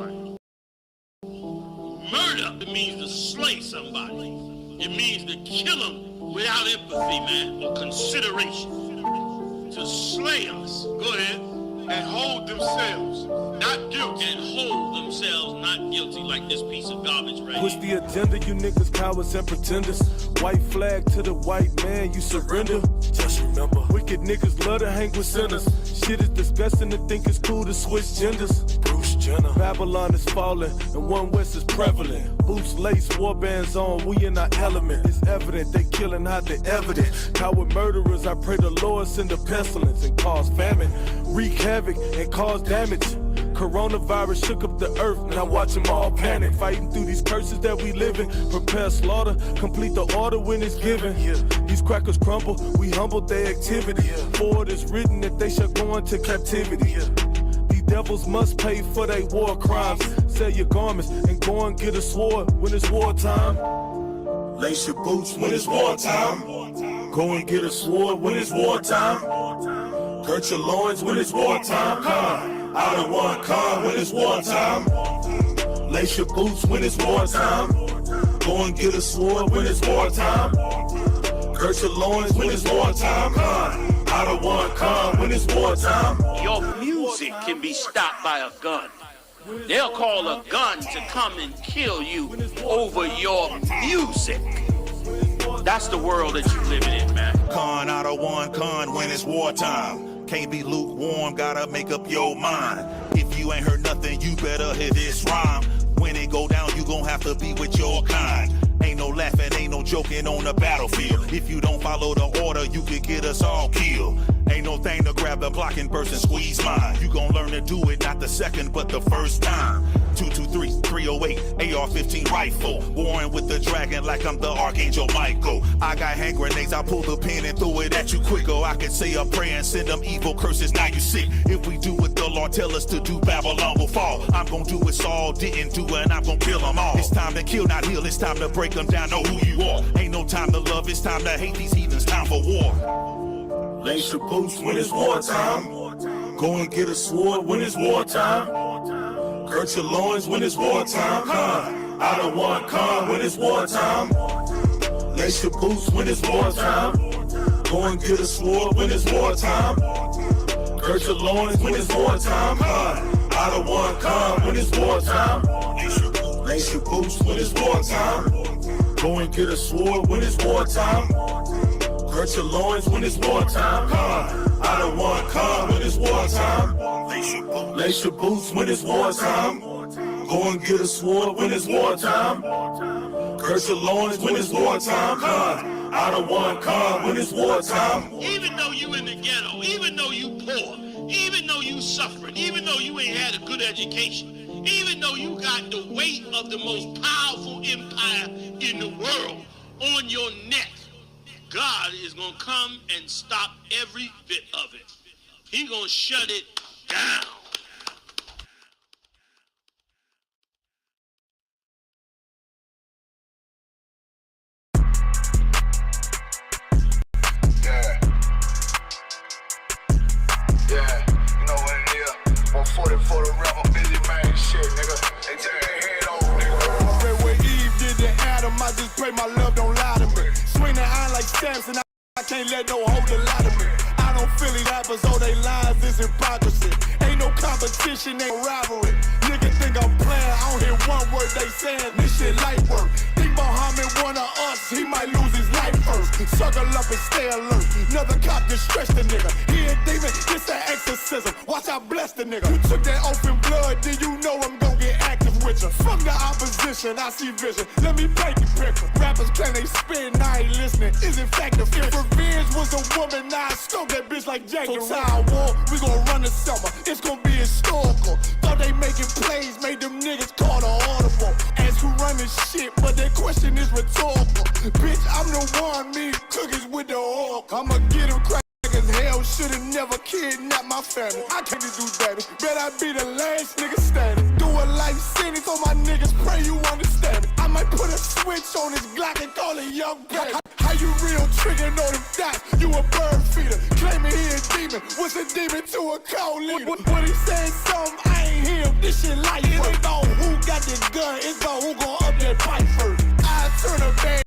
right. Murder means to slay somebody. It means to kill them without empathy, man, or consideration. To slay us. Go ahead. And hold themselves not guilty. And hold themselves not guilty, like this piece of garbage right Push here. the agenda, you niggas, cowards and pretenders. White flag to the white man, you surrender. Just remember, wicked niggas love to hang with sinners. Shit is disgusting to think it's cool to switch genders. Bruce Jenner. Babylon is falling, and One West is prevalent. Boots, lace, war bands on, we in our element. It's evident they killing how they evident. Coward murderers, I pray the Lord send a pestilence and cause famine. Wreak havoc and cause damage. Coronavirus shook up the earth, now watch them all panic. Fighting through these curses that we live in. Prepare slaughter, complete the order when it's given. These crackers crumble, we humble their activity. For it is written that they shall go into captivity. These devils must pay for their war crimes. Sell your garments and go and get a sword when it's wartime. Lace your boots when it's wartime. Go and get a sword when it's wartime. Girt your loins when it's wartime. Out of one car when it's wartime. Lace your boots when it's wartime. Go and get a sword when it's wartime. Girt your loins when it's wartime. Out of one car when it's wartime. Your music can be stopped by a gun. They'll call a gun to come and kill you over your music. That's the world that you're living in, man. Con out of one con when it's wartime. Can't be lukewarm, gotta make up your mind. If you ain't heard nothing, you better hear this rhyme. When it go down, you gon' have to be with your kind. Ain't no laughing, ain't no joking on the battlefield. If you don't follow the order, you could get us all killed. Ain't no thing to grab the block and burst and squeeze mine. You gon' learn to do it, not the second, but the first time. 223, 308, AR-15 rifle. Warring with the dragon like I'm the Archangel Michael. I got hand grenades, I pull the pin and throw it at you quicker. I can say a prayer and send them evil curses, now you sick. If we do what the Lord tell us to do, Babylon will fall. I'm gon' do what Saul didn't do, and I'm gon' kill them all. It's time to kill, not heal, it's time to break them down, know who you are. Ain't no time to love, it's time to hate these heathens, time for war. Lace your boots when it's wartime. Go and get a sword when it's wartime. Girt your loins when it's wartime. Out of one car when it's wartime. Lace your boots when it's wartime. Go and get a sword when it's wartime. Girt your loins when it's wartime. Out of one car when it's wartime. Lace your boots when it's wartime. Go and get a sword when it's wartime. Girt your loins when it's wartime. Out of one car when it's wartime. Lace your boots when it's wartime. Go and get a sword when it's wartime. Girt your loins when it's wartime. Out of one car when it's wartime. Even though you in the ghetto, even though you poor, even though you suffering, even though you ain't had a good education, even though you got the weight of the most powerful empire in the world on your neck, God is going to come and stop every bit of it. He's going to shut it down. Yeah, you know what it is. 140 for the rapper, busy man, shit, nigga. They tear their head over, nigga. Pray where Eve did to Adam, I just pray my love don't lie to me. Swing the iron like Samson, I can't let no hold a lie to me. I don't feel these rappers, all they lies is hypocrisy. Ain't no competition, ain't rivalry. Nigga think I'm playing, I don't hear one word they saying, this shit light work. Think Muhammad one of us, he might lose his life first. Suckle up and stay alert, another cop just stretch the nigga. He a demon, this an exorcism, watch I bless the nigga. You took that open blood, then you know I'm gon' get active with you. Fuck the opposition, I see vision, let me paint the picture. Rappers claim they spin, I ain't listening, is in fact the fear. If revenge was a woman, now I stroke that bitch like Jack the Ripper. War, we gon' run the summer, it's gon' be historical. Thought they making plays, made them niggas call the audible. Ask who run this shit, but that question is rhetorical. Bitch, I'm the one, me cookies with the oil. I'ma get him crack as hell, should've never kidnapped my family. I can't do that, bet I be the last nigga standing. Do a life sentence on my niggas, pray you understand it. I might put a switch on this Glock and call it Young Black. How you real trigger, know them dots. You a bird feeder, claiming he a demon. What's a demon to a cold leader? What he saying something, I ain't hear him. This shit life. It ain't about who got the gun, it's about who gon' up that pipe first. I turn a bad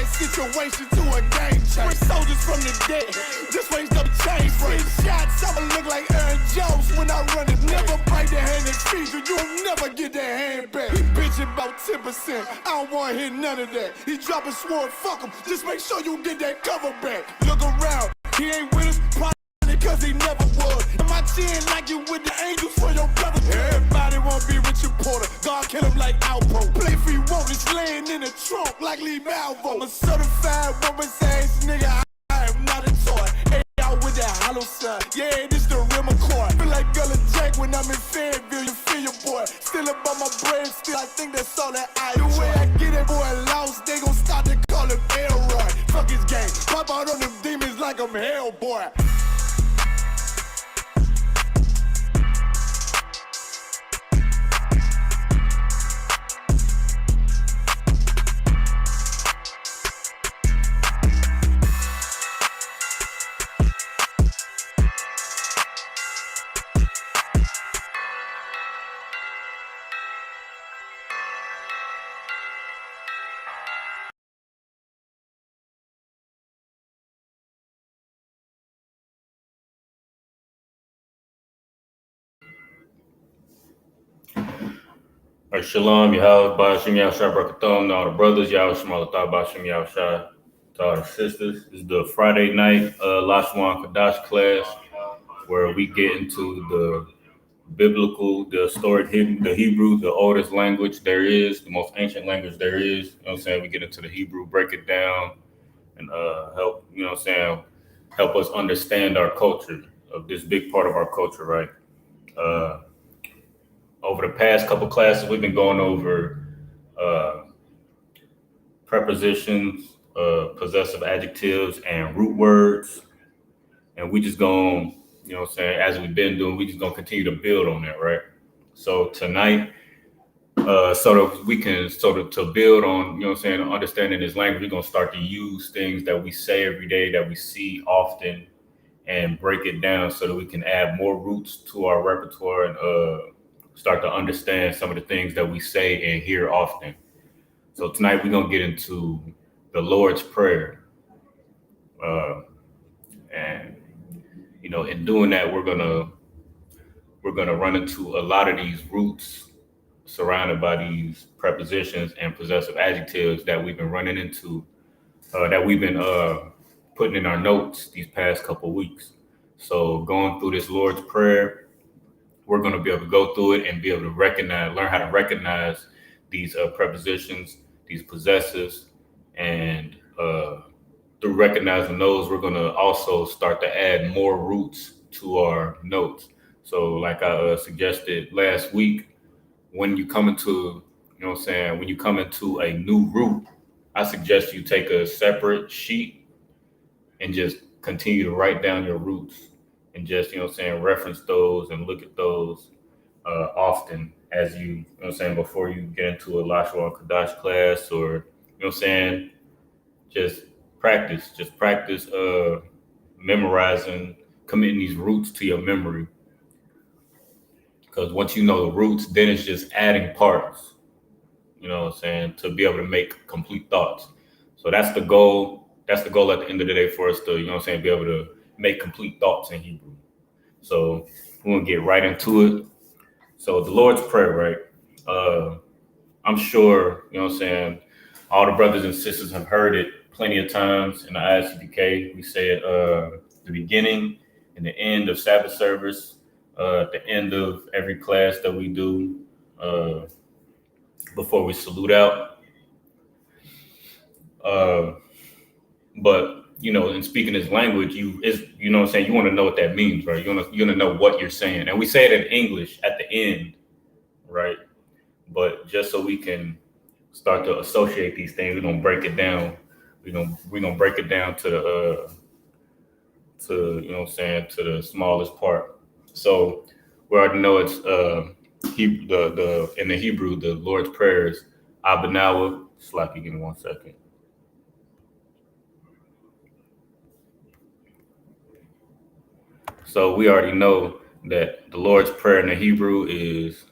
situation to a game changer. Soldiers from the dead, this way's up change frame. Shots, I'ma look like Aaron Jones when I run it. Never break the hand and feed you, you'll never get that hand back. He bitching about 10%, I don't wanna hear none of that. He dropping sword, fuck him, just make sure you get that cover back. Look around, he ain't with us, probably cause he never was. My chin like you with the angels for your brother. Everybody won't be with you, Porter. God kill him like Alpo. Play if he won't, it's laying in the trunk like Lee Malvo. I'm a certified woman's ass nigga, I am not a toy. Hey, out with that hollow side. Yeah, this the real McCoy. Feel like Gullah Jack when I'm in Fayetteville, you feel your boy. Still about my brain, still I think that's all that I do. The way I get it, boy, lost, they gon' start to call him Elroy. Fuck his game, pop out on them demons like I'm Hellboy. All right, Shalom, Yahweh, Bashim, Yahushua, Barakathon, to all the brothers, Yahweh, Shemalatah, Bashim, Yahushua, to all the sisters. This is the Friday night Lashawan Qadash class where we get into the biblical, the historic the Hebrew, the oldest language there is, the most ancient language there is. You know what I'm saying? We get into the Hebrew, break it down, and help, you know what I'm saying, help us understand our culture, of this big part of our culture, right? Over the past couple classes, we've been going over prepositions, possessive adjectives, and root words. And we just going, you know what I'm saying, as we've been doing, we just going to continue to build on that, right? So tonight, so that we can to build on, you know what I'm saying, understanding this language, we're going to start to use things that we say every day, that we see often, and break it down so that we can add more roots to our repertoire and start to understand some of the things that we say and hear often. So tonight we're gonna get into the Lord's Prayer, and you know, in doing that, we're gonna run into a lot of these roots surrounded by these prepositions and possessive adjectives that we've been running into, that we've been putting in our notes these past couple weeks. So going through this Lord's Prayer, we're going to be able to go through it and be able to learn how to recognize these prepositions, these possessives, and through recognizing those, we're going to also start to add more roots to our notes. So like I suggested last week, when you come into, you know what I'm saying, when you come into a new root, I suggest you take a separate sheet and just continue to write down your roots and just, you know what I'm saying, reference those and look at those often as you know what I'm saying, before you get into a Lashawan Qadash class, or, you know what I'm saying, just practice memorizing, committing these roots to your memory. Because once you know the roots, then it's just adding parts, you know what I'm saying, to be able to make complete thoughts. So that's the goal. That's the goal at the end of the day for us to, you know what I'm saying, be able to make complete thoughts in Hebrew. So we're going to get right into it. So the Lord's Prayer, right? I'm sure, you know what I'm saying, all the brothers and sisters have heard it plenty of times in the ISUPK. We say it the beginning and the end of Sabbath service, at the end of every class that we do, before we salute out. But you know, in speaking this language, you know what I'm saying, you want to know what that means, right? You want to know what you're saying. And we say it in English at the end, right? But just so we can start to associate these things, we're gonna break it down. We're gonna break it down to the you know what I'm saying, to the smallest part. So we already know it's in the Hebrew, the Lord's Prayer is Abanawa. Slacky, give me 1 second. So we already know that the Lord's Prayer in the Hebrew is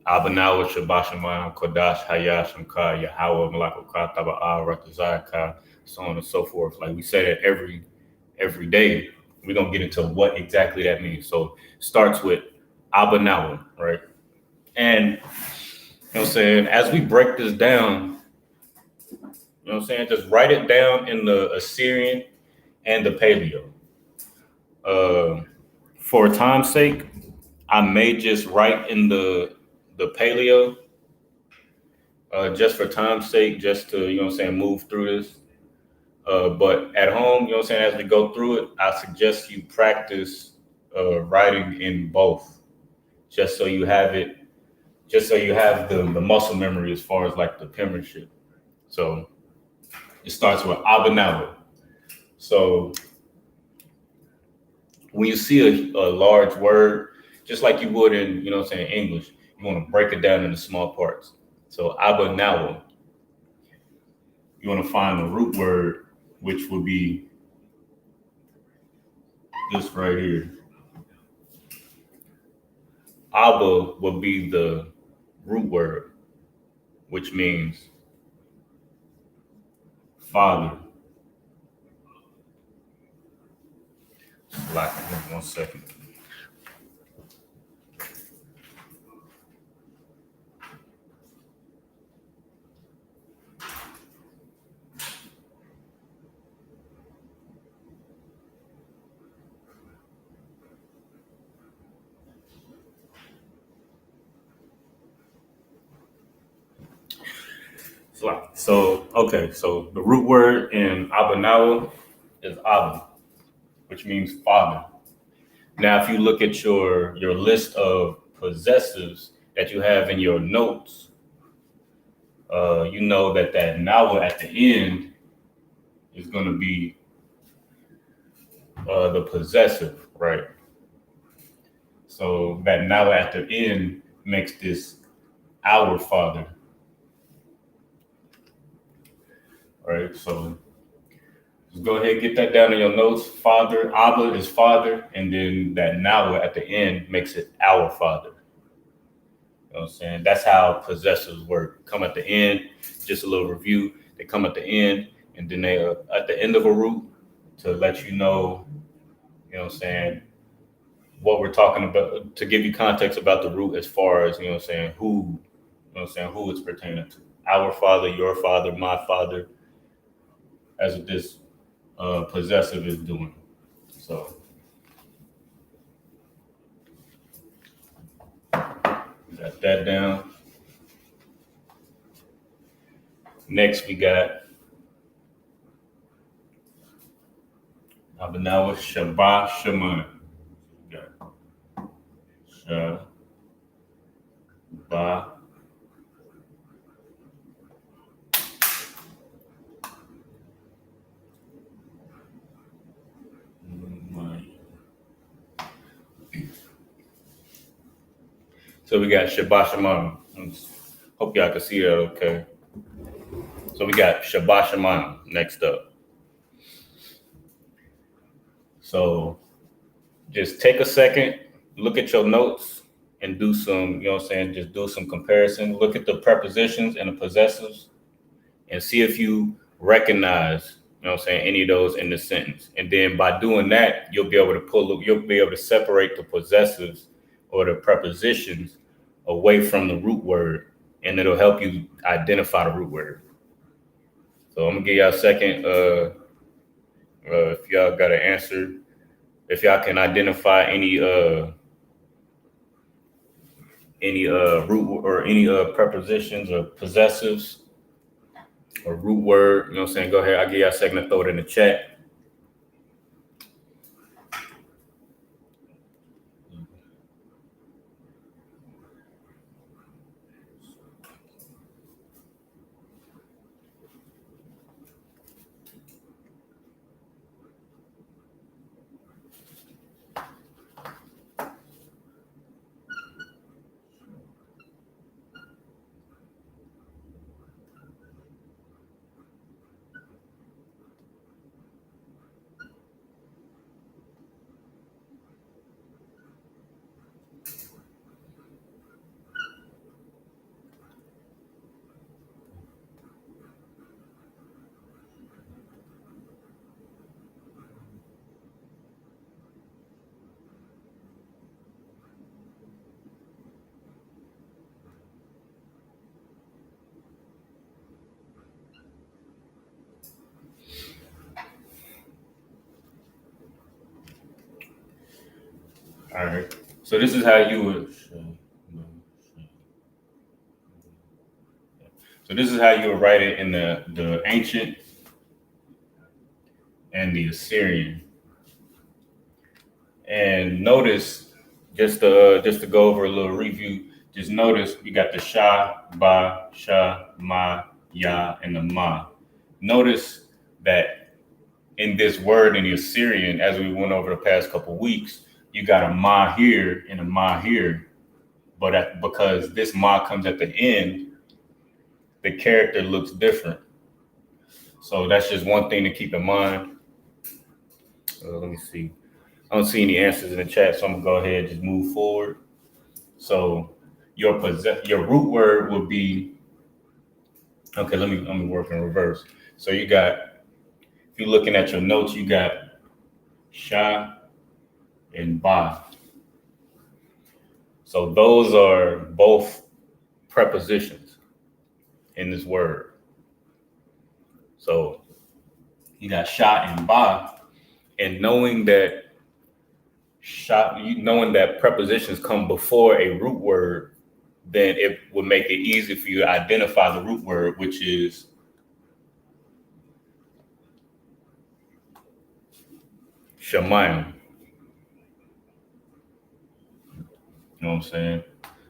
Abanawa Shabashaman Qadash Hayashimka Yahweh Malakoka Taba'a Ratazaka, so on and so forth. Like we say that every day. We're gonna get into what exactly that means. So it starts with Abanawa, right? And you know what I'm saying, as we break this down, you know what I'm saying, just write it down in the Assyrian and the Paleo. For time's sake, I may just write in the Paleo, just for time's sake, just to, you know what I'm saying, move through this. But at home, you know what I'm saying, as we go through it, I suggest you practice writing in both, just so you have it, just so you have the muscle memory as far as like the penmanship. So it starts with Abanawa. So when you see a large word, just like you would in, you know what I'm saying, English, you want to break it down into small parts. So Abanawa, you want to find the root word, which would be this right here. Abba would be the root word, which means father. Like, 1 second. So okay, so the root word in Abanawa is Abba, which means father. Now, if you look at your list of possessives that you have in your notes, you know that nawa at the end is going to be the possessive, right? So that nawa at the end makes this our father, right? So just go ahead and get that down in your notes. Father, Abba is father, and then that nawa at the end makes it our father. You know what I'm saying? That's how possessives work. Come at the end, just a little review. They come at the end, and then they are at the end of a root to let you know what I'm saying, what we're talking about, to give you context about the root as far as, you know what I'm saying, who, you know what I'm saying, who it's pertaining to. Our father, your father, my father, as this possessive is doing. So got that down. Next, we got Abanawa Shabbat Shaman. We got Shabbat. So we got Shabbat Shaman. Hope y'all can see that okay. So we got Shabbat Shaman next up. So just take a second, look at your notes, and do some, you know what I'm saying, just do some comparison. Look at the prepositions and the possessives and see if you recognize, you know what I'm saying, any of those in the sentence. And then by doing that, you'll be able to separate the possessives or the prepositions away from the root word, and it'll help you identify the root word. So I'm gonna give y'all a second. If y'all got an answer, if y'all can identify any root or any prepositions or possessives or root word, you know what I'm saying, go ahead. I'll give y'all a second to throw it in the chat. All right. So this is how you would. So this is how you would write it in the ancient and the Assyrian. And notice, just to go over a little review, just notice you got the sha, ba, sha, ma, ya, and the ma. Notice that in this word in the Assyrian, as we went over the past couple weeks, you got a ma here and a ma here. But because this ma comes at the end, the character looks different. So that's just one thing to keep in mind. Let me see. I don't see any answers in the chat, so I'm gonna go ahead and just move forward. So your root word would be, okay, let me work in reverse. So you got, if you're looking at your notes, you got sha and ba. So those are both prepositions in this word. So you got sha and ba, and knowing that prepositions come before a root word, then it would make it easy for you to identify the root word, which is Shemayim. You know what I'm saying?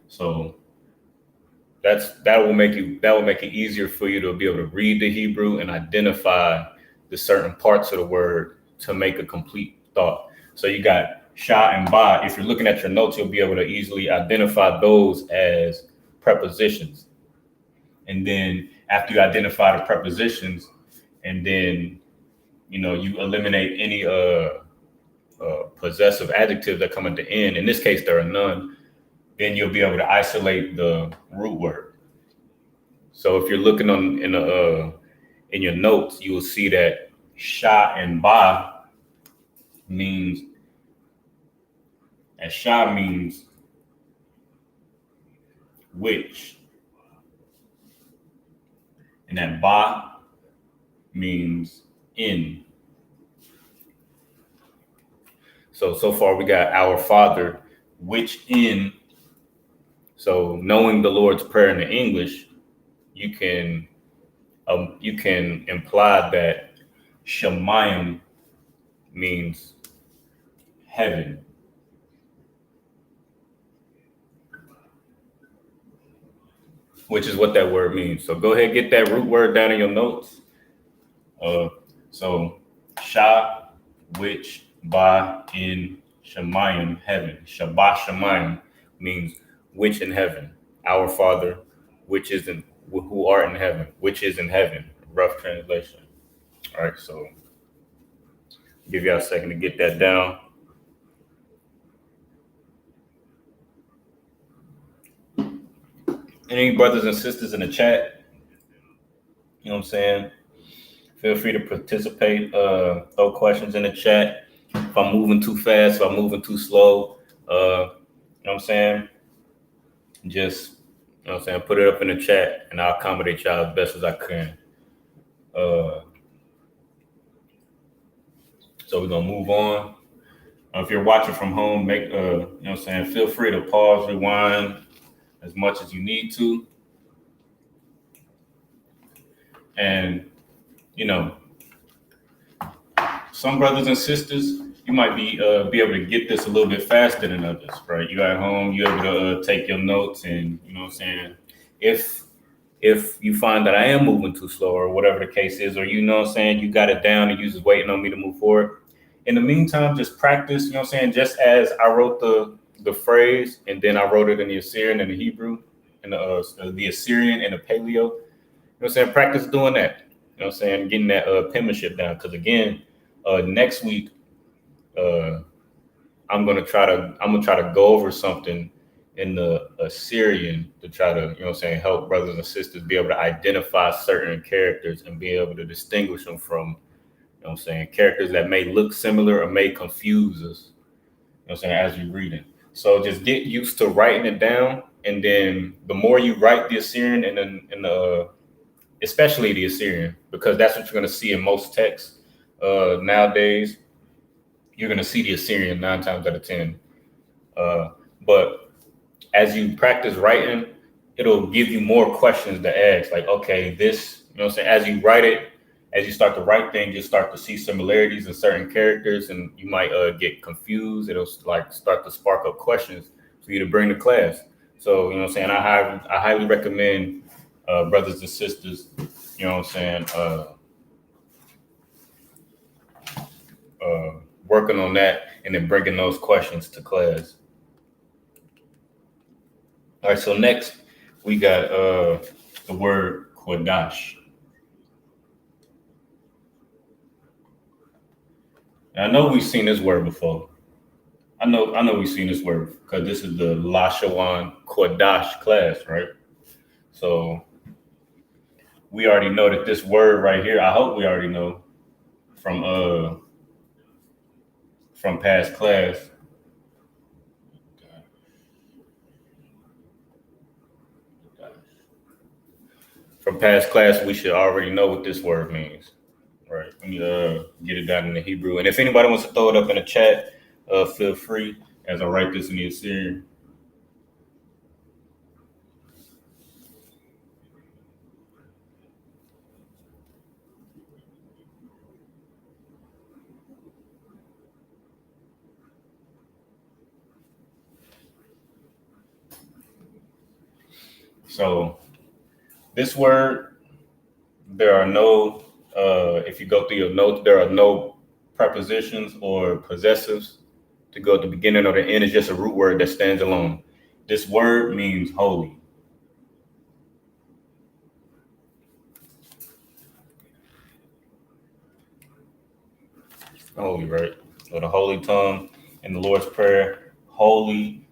So that will make it easier for you to be able to read the Hebrew and identify the certain parts of the word to make a complete thought. So you got sha and ba. If you're looking at your notes, you'll be able to easily identify those as prepositions. And then after you identify the prepositions, and then you eliminate any possessive adjectives that come at the end. In this case, there are none. Then you'll be able to isolate the root word. So if you're looking in your notes, you will see that sha and ba means, and sha means which, and that ba means in. So far we got our Father, which in. So knowing the Lord's Prayer in the English, you can imply that Shemayim means heaven. Which is what that word means. So go ahead, get that root word down in your notes. So sha, which, ba, in, Shemayim, heaven. Shabbat Shemayim means which in heaven. Our Father, who art in heaven, which is in heaven. Rough translation. All right, so give y'all a second to get that down. Any brothers and sisters in the chat, you know what I'm saying? Feel free to participate. Throw questions in the chat. If I'm moving too fast, if I'm moving too slow, you know what I'm saying? Just, you know what I'm saying, put it up in the chat and I'll accommodate y'all as best as I can. So we're gonna move on. If you're watching from home, you know what I'm saying, feel free to pause, rewind as much as you need to. And, some brothers and sisters, you might be able to get this a little bit faster than others, right? You at home, you're able to take your notes, and you know what I'm saying. If you find that I am moving too slow or whatever the case is, or you know what I'm saying, you got it down and you're just waiting on me to move forward. In the meantime, just practice, you know what I'm saying. Just as I wrote the phrase, and then I wrote it in the Assyrian and the Hebrew, and the Assyrian and the Paleo. You know what I'm saying. Practice doing that. You know what I'm saying. Getting that penmanship down, because again. Next week, I'm gonna try to go over something in the Assyrian to try to, you know what I'm saying, help brothers and sisters be able to identify certain characters and be able to distinguish them from, you know what I'm saying, characters that may look similar or may confuse us, you know what I'm saying, as you read it. So just get used to writing it down, and then the more you write the Assyrian and then especially the Assyrian, because that's what you're gonna see in most texts. Nowadays, you're going to see the Assyrian 9 times out of 10. But as you practice writing, it'll give you more questions to ask. Like, okay, this, you know what I'm saying? As you write it, as you start to write things, you start to see similarities in certain characters, and you might get confused. It'll like start to spark up questions for you to bring to class. So, you know what I'm saying? I highly recommend brothers and sisters, you know what I'm saying, working on that and then bringing those questions to class. All right, so next we got the word Qadash. And I know we've seen this word before. I know we've seen this word because this is the Lashawan Qadash class, right? So we already know that this word right here, I hope we already know from past class. From past class, we should already know what this word means, right? Let me get it down in the Hebrew. And if anybody wants to throw it up in the chat, feel free as I write this in the Assyrian. So this word, there are no, if you go through your notes, there are no prepositions or possessives to go at the beginning or the end. It's just a root word that stands alone. This word means holy. Holy, right? So the holy tongue in the Lord's Prayer, holy,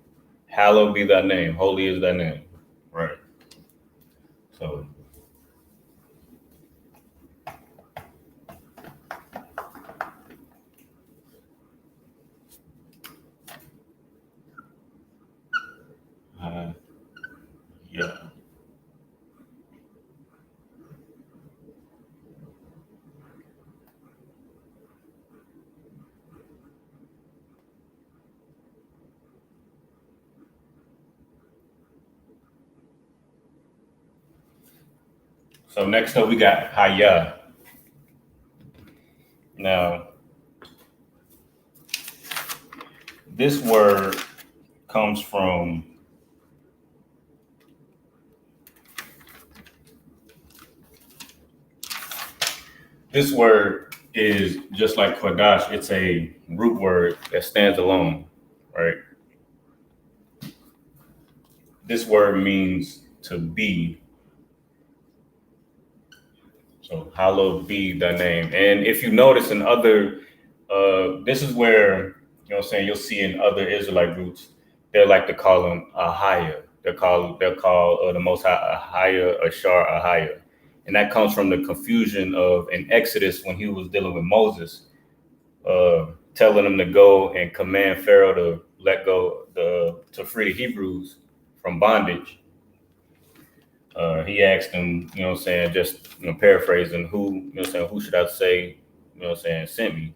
hallowed be thy name. Holy is thy name, right? So yeah. So next up we got Haya. Now, this word comes from this word is just like Qadash. It's a root word that stands alone, right? This word means to be. So hallowed be thy name. And if you notice in other, this is where, you know what I'm saying, you'll see in other Israelite groups, they like to call him Ahaya. They'll call the Most High Ahaya, Ashar Ahaya. And that comes from the confusion of in Exodus when he was dealing with Moses, telling him to go and command Pharaoh to let go, to free the Hebrews from bondage. He asked him, you know what I'm saying, just paraphrasing, who, you know what I'm saying, who should I say, you know what I'm saying, sent me?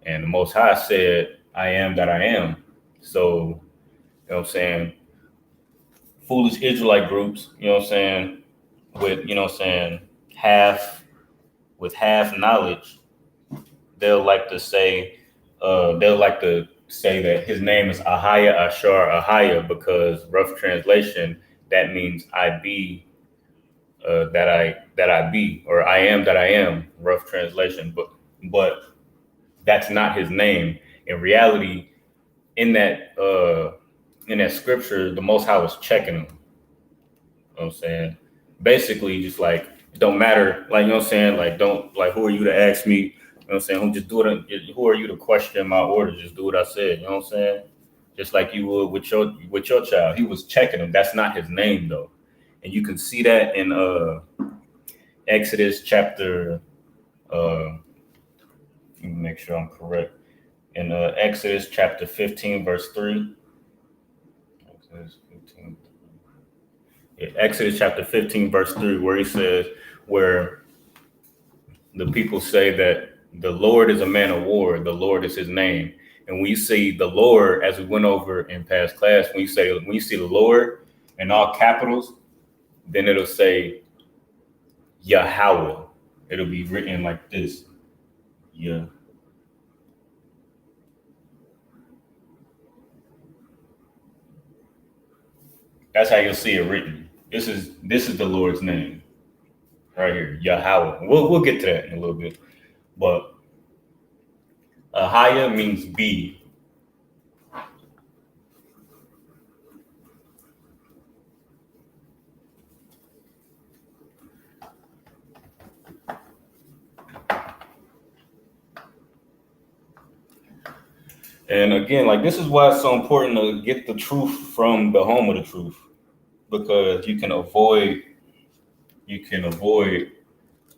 And the Most High said, I am that I am. So, you know what I'm saying, foolish Israelite groups, you know what I'm saying, with, you know what I'm saying, half knowledge, they'll like to say that his name is Ahaya Ashar Ahaya, because rough translation, that means I be that I be, or I am that I am, rough translation. But that's not his name. In reality, in that scripture, the Most High was checking him. You know what I'm saying? Basically, just like, it don't matter, like, you know what I'm saying, like, don't, like, who are you to ask me, you know what I'm saying, who are you to question my order? Just do what I said, you know what I'm saying? Just like you would with your child. He was checking him. That's not his name though. And you can see that in Exodus chapter, let me make sure I'm correct. In Exodus chapter 15, verse 3. Exodus chapter 15, verse 3, where he says, where the people say that the Lord is a man of war, the Lord is his name. And when you see the Lord, as we went over in past class, when you see the Lord in all capitals, then it'll say Yahweh. It'll be written like this. Yeah. That's how you'll see it written. This is the Lord's name right here, Yahweh. We'll get to that in a little bit. But Ahaya means be. And again, like this is why it's so important to get the truth from the home of the truth, because you can avoid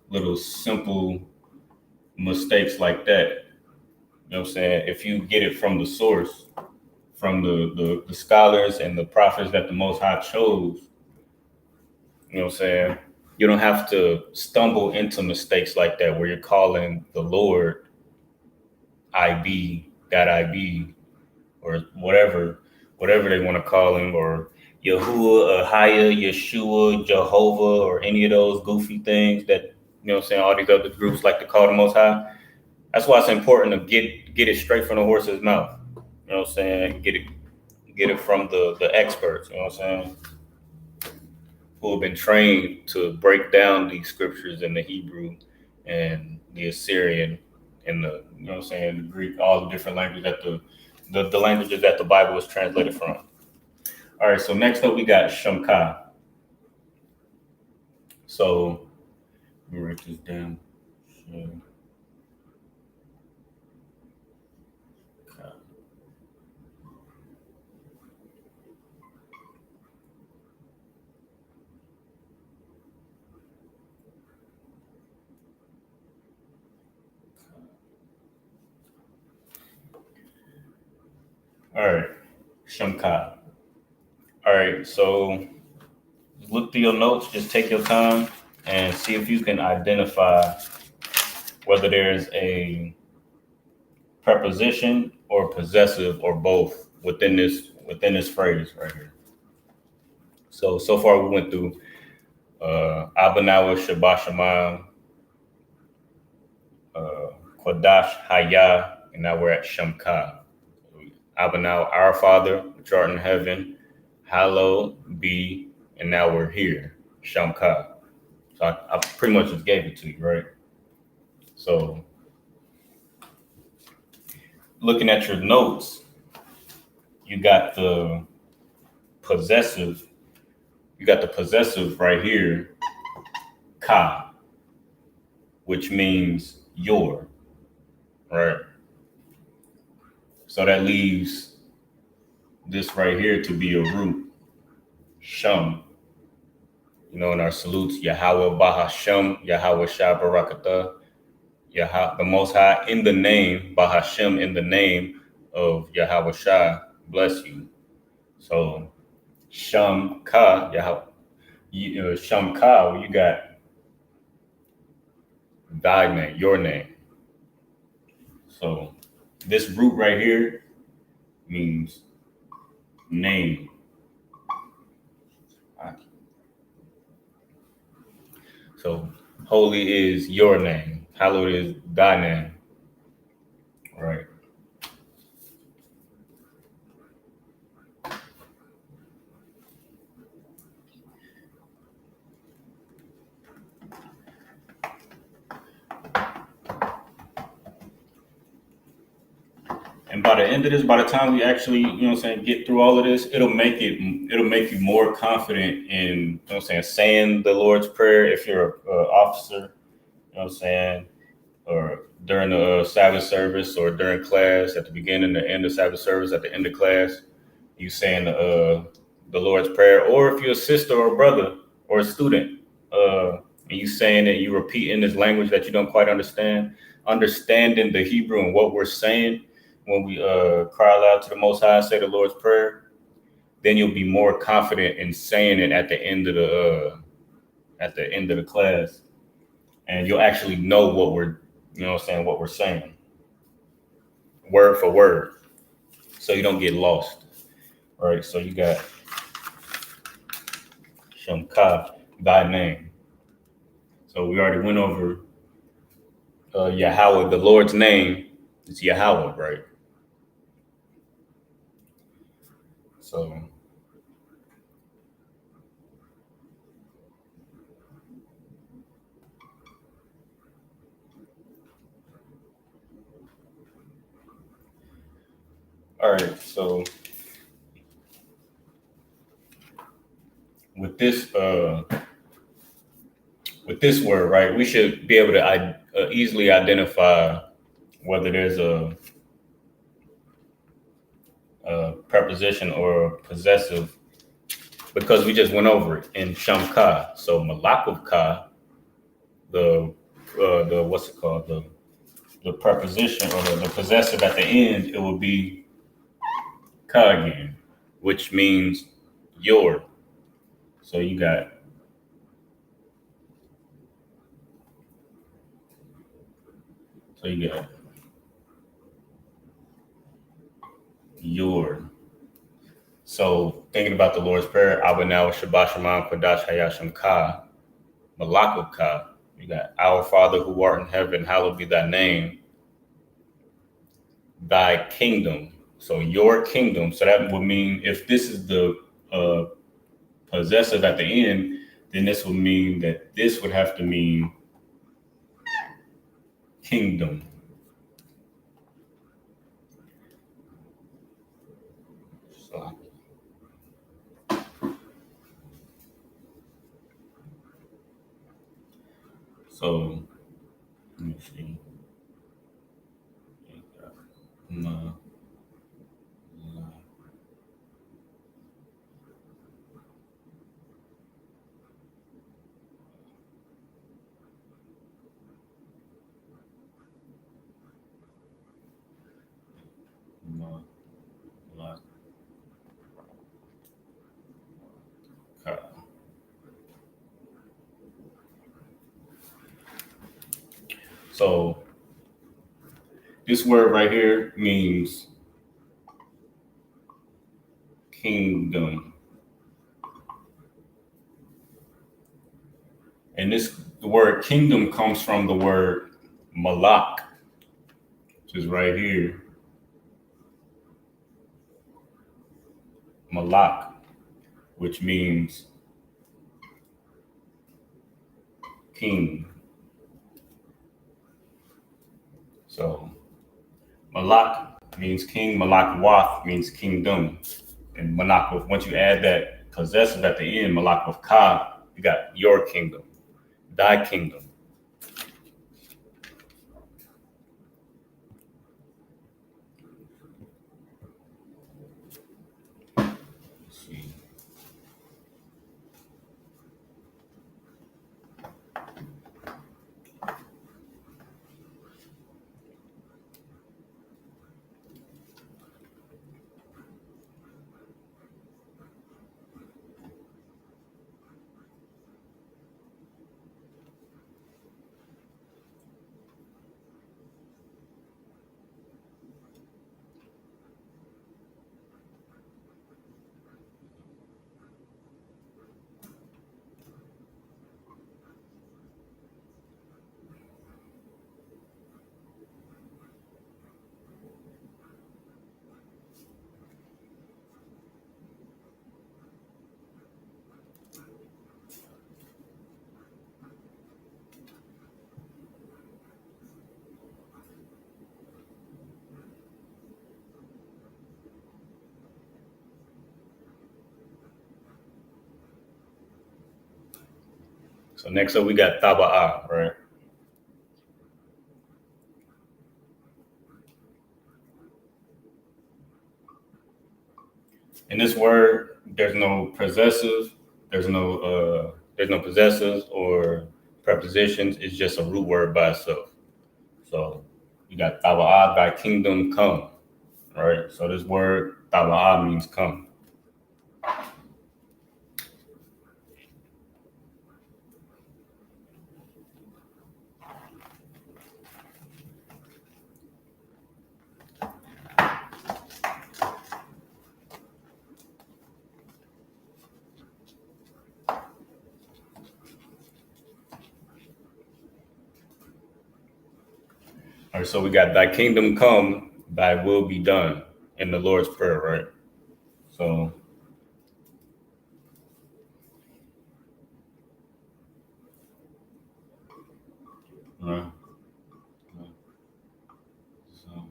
little simple mistakes like that. You know what I'm saying? If you get it from the source, from the scholars and the prophets that the Most High chose, you know what I'm saying? You don't have to stumble into mistakes like that where you're calling the Lord IB, that IB, or whatever they want to call him, or Yahuwah, Ahaya, Yeshua, Jehovah, or any of those goofy things that, you know what I'm saying, all these other groups like to call the Most High. That's why it's important to get it straight from the horse's mouth. You know what I'm saying? Get it from the experts, you know what I'm saying? Who have been trained to break down these scriptures in the Hebrew and the Assyrian and the, you know what I'm saying, the Greek, all the different languages that the languages that the Bible was translated from. All right, so next up we got Shamka. So let me write this down. All right, Shamka. All right, so look through your notes, just take your time and see if you can identify whether there's a preposition or possessive or both within this phrase right here. So far we went through Abanawa, Shabbat Shemayim, Qadash, Haya, and now we're at Shamka. Abanawa, our Father, which art in heaven, hallowed be, and now we're here, Shamka. So I pretty much just gave it to you, right? So looking at your notes, you got the possessive right here, ka, which means your, right? So that leaves this right here to be a root, shum. You know, in our salutes, Yahweh Bahashem, Yahweh Shah Barakatah, the Most High in the name, Bahashem in the name of Yahweh Shah, bless you. So Sham Ka, Sham Ka, you got thy name, your name. So this root right here means name. So holy is your name. Hallowed is thy name. Right. And by the end of this, by the time we actually, you know what I'm saying, get through all of this, it'll make you more confident in, you know what I'm saying, saying the Lord's Prayer if you're an officer, you know what I'm saying, or during the Sabbath service or during class at the beginning, the end of Sabbath service, at the end of class, you saying the Lord's Prayer, or if you're a sister or a brother or a student, and you saying that you repeating this language that you don't quite understanding the Hebrew and what we're saying when we cry aloud to the Most High and say the Lord's Prayer, then you'll be more confident in saying it at the end of the class, and you'll actually know what we're, you know what I'm saying, what we're saying, word for word. so you don't get lost. All right, so you got Shamka, thy name. So we already went over Yahweh, the Lord's name is Yahweh, right? So all right, so with this word, right, we should be able to easily identify whether there's a preposition or a possessive because we just went over it in Shamka. So Malakuvka, the what's it called, the preposition or the possessive at the end, it would be ka again, which means your. So you got your. So thinking about the Lord's Prayer, Abanaw Shabbat Shemam Qadash Hayashim Ka, Malakut Ka. You got our Father who art in heaven, hallowed be thy name, thy kingdom. So your kingdom. So that would mean if this is the possessive at the end, then this would mean that this would have to mean kingdom. So let me see. So this word right here means kingdom. And the word kingdom comes from the word malak, which is right here. Malak, which means king. So malak means king, malak wath means kingdom. And malak, once you add that possessive at the end, malak of ka, you got your kingdom, thy kingdom. So next up, we got taba'ah, right? In this word, there's no possessive, there's no possessives or prepositions. It's just a root word by itself. So you got taba'ah, thy kingdom come, right? So this word taba'ah means come. All right, so we got thy kingdom come, thy will be done in the Lord's Prayer, right? So, uh, so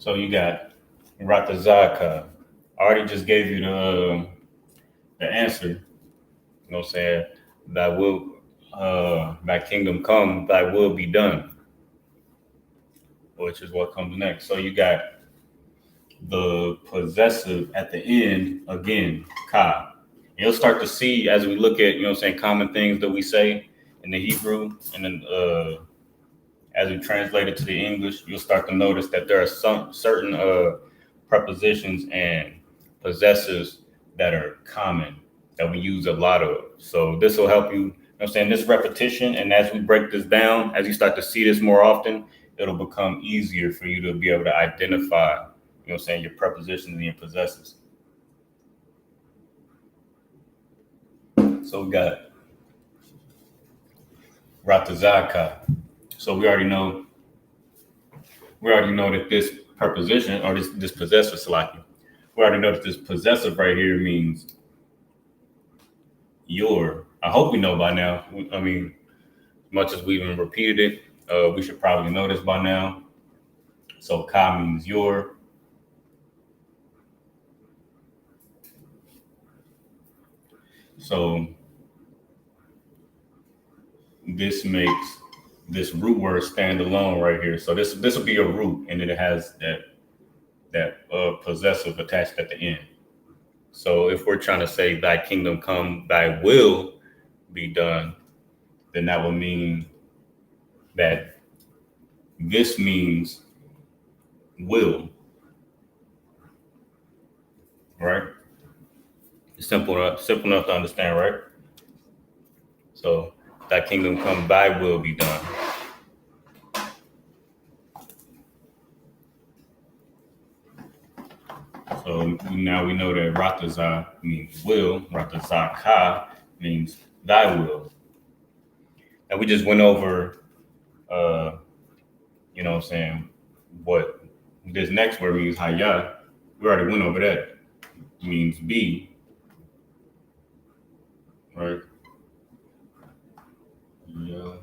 So you got Ratazaka. I already just gave you the answer. You know what I'm saying? Thy will, thy kingdom come, thy will be done, which is what comes next. So you got the possessive at the end again, ka. You'll start to see as we look at, you know what I'm saying, common things that we say in the Hebrew, and then as we translate it to the English, you'll start to notice that there are some certain prepositions and possessives that are common that we use a lot of. So this will help you, you know what I'm saying, this repetition. And as we break this down, as you start to see this more often, it'll become easier for you to be able to identify, you know what I'm saying, your prepositions and your possessives. So we got Ratazaka. So we already know that this preposition or this possessive, Salaki, we already know that this possessive right here means your. I hope we know by now. I mean, as much as we've even repeated it, we should probably know this by now. So ka means your. So this makes this root word stand alone right here. So this will be a root, and then it has that possessive attached at the end. So if we're trying to say thy kingdom come, thy will be done, then that will mean that this means will, right? It's simple enough to understand, right? So thy kingdom come, thy will be done. So now we know that Rataza means will, Ratazaka means thy will. And we just went over, you know what I'm saying, what this next word means, Haya. We already went over that. It means be, right? Yeah.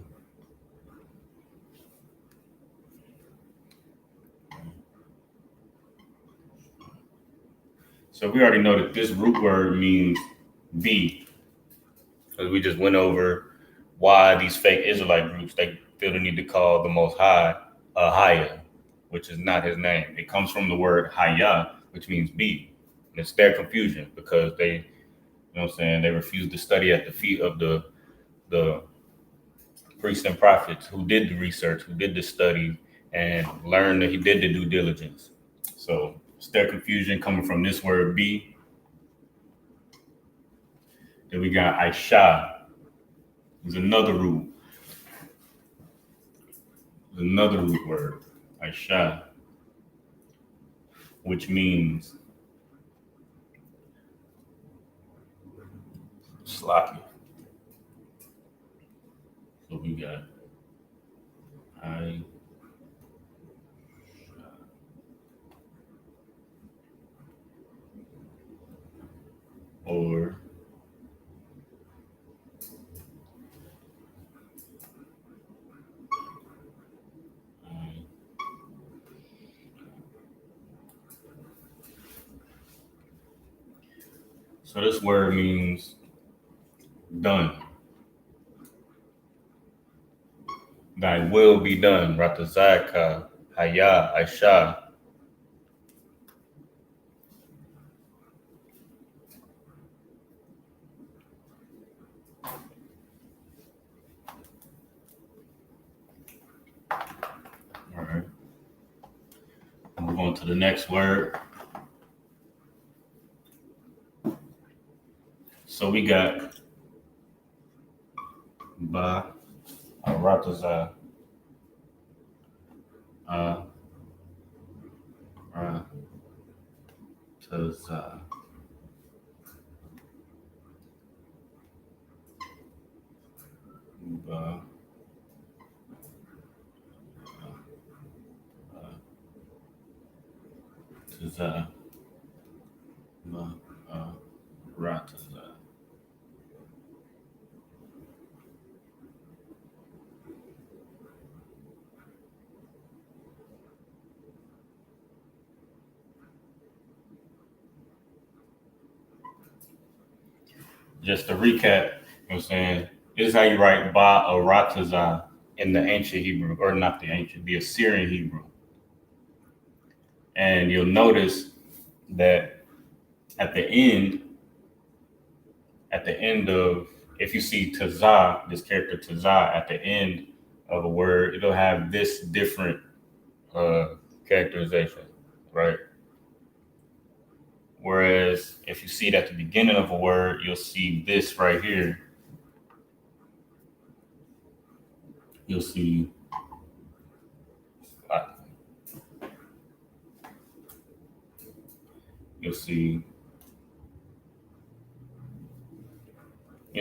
So we already know that this root word means be, because we just went over why these fake Israelite groups, they feel the need to call the Most High Ahaya, which is not his name. It comes from the word Haya, which means be. And it's their confusion because they, you know what I'm saying, they refuse to study at the feet of the priests and prophets who did the research, who did the study, and learned that he did the due diligence. So it's their confusion coming from this word be. Then we got Aisha. There's another root. There's another root word, Aisha, which means sloppy. So we got I or I. So this word means done. Thy will be done. Ratazaka, Haya, Aisha. All right. Move on to the next word. So we got Ba, Rataza, Rataza. Ba, Taza, Ba, Rataza. Just to recap, you know what I'm saying? This is how you write Ba Rataza in the ancient Hebrew, or not the ancient, the Assyrian Hebrew. And you'll notice that at the end, of, if you see Tazah, this character Tazah at the end of a word, it'll have this different characterization, right? Whereas if you see it at the beginning of a word, you'll see this right here. You'll see you'll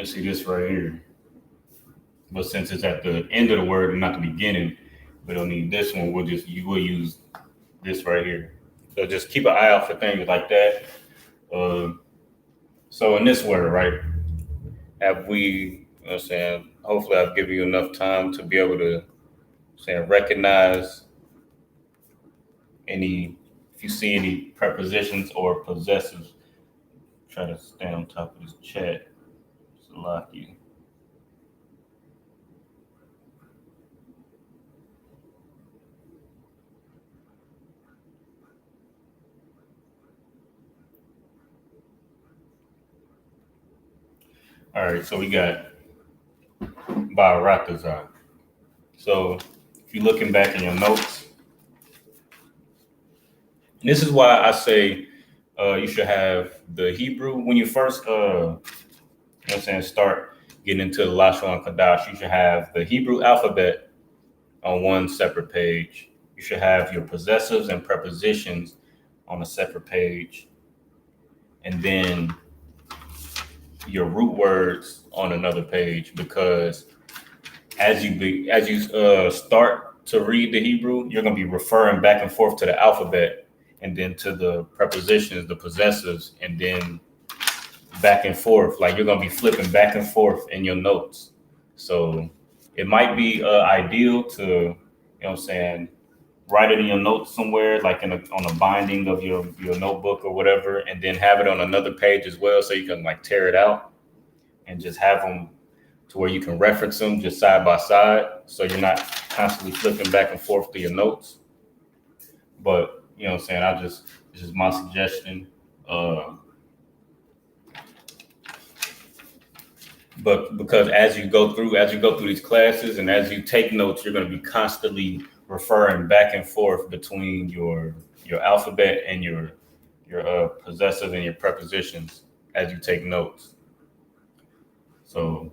see this right here. But since it's at the end of the word and not the beginning, we don't need this one. You will use this right here. So just keep an eye out for things like that. So in this word, right, have we, you know what I'm saying, hopefully I've given you enough time to be able to recognize if you see any prepositions or possessives. Try to stay on top of this chat. It's a lot of you. All right, so we got Baratazar. So if you're looking back in your notes, this is why I say you should have the Hebrew when you first, start getting into the Lashawan Qadash. You should have the Hebrew alphabet on one separate page. You should have your possessives and prepositions on a separate page, and then your root words on another page. Because as you start to read the Hebrew, you're going to be referring back and forth to the alphabet, and then to the prepositions, the possessives, and then back and forth. Like you're going to be flipping back and forth in your notes. So it might be ideal to, you know what I'm saying, write it in your notes somewhere, like on a binding of your notebook or whatever, and then have it on another page as well, so you can like tear it out and just have them to where you can reference them just side by side, so you're not constantly flipping back and forth through your notes. But you know what I'm saying, this is my suggestion. But because as you go through these classes and as you take notes, you're going to be constantly referring back and forth between your alphabet and your possessive and your prepositions as you take notes. So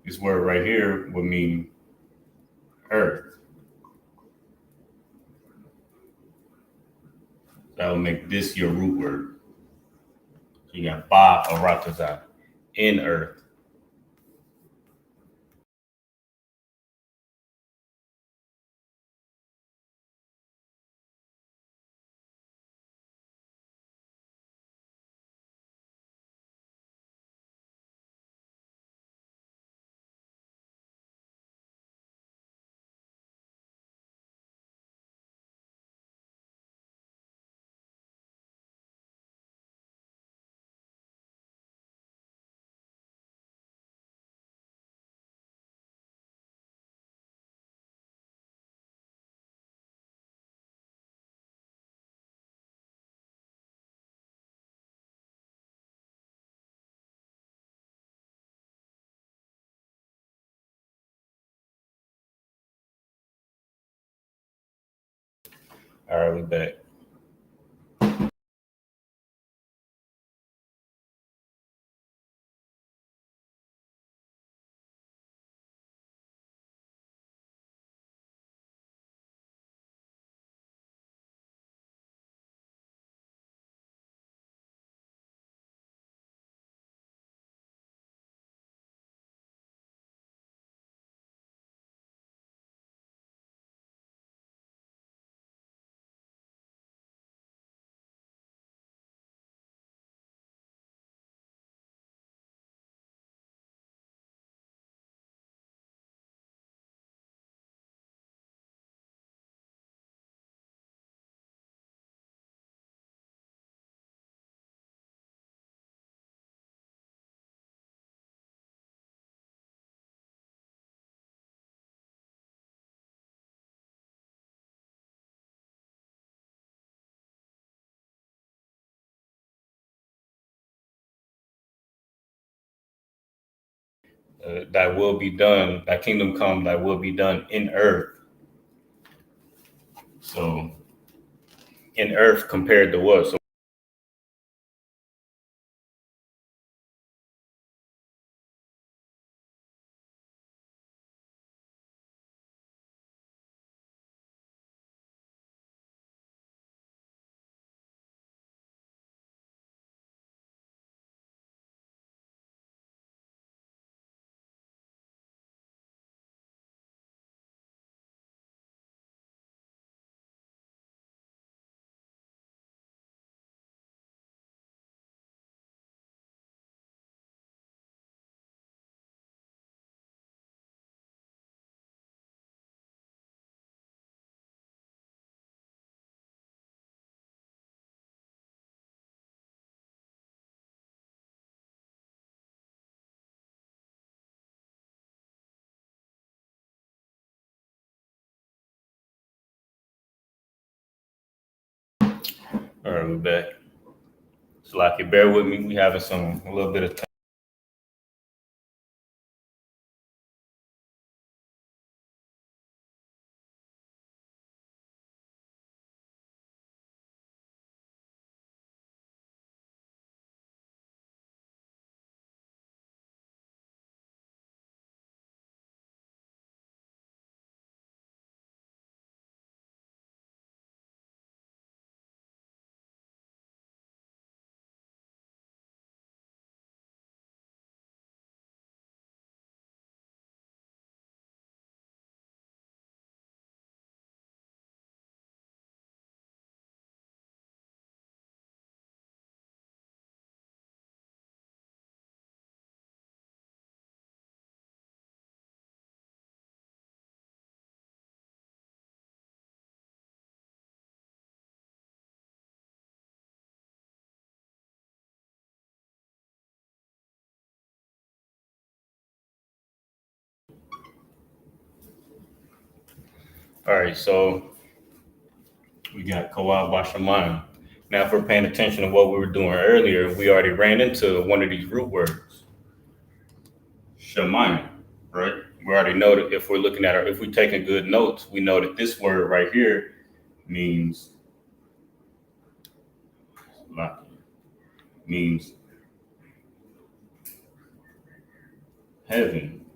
This word right here would mean earth. That will make this your root word. So you got ba arataza, in earth. All right, we back. Thy will be done, thy kingdom come, thy will be done in earth. So in earth compared to what? So all right, we're back. So like you bear with me, we having a little bit of time. All right, so we got Kawab Washaman. Now, if we're paying attention to what we were doing earlier, we already ran into one of these root words, Shamayim, right? We already know that if we're looking at if we're taking good notes, we know that this word right here means means heaven.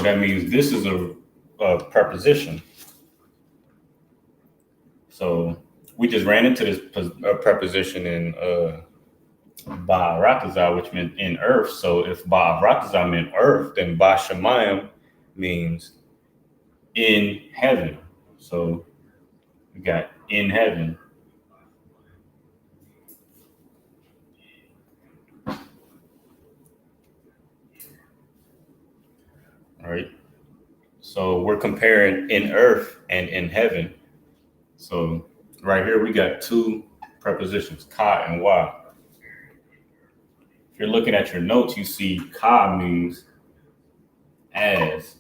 that means this is a preposition. So we just ran into this preposition in Ba'aratazah, which meant in earth. So if Ba'aratazah meant earth, then Ba'Shemayim means in heaven. So we got in heaven. All right. So we're comparing in earth and in heaven. So right here we got two prepositions, ka and wa. If you're looking at your notes, you see ka means as.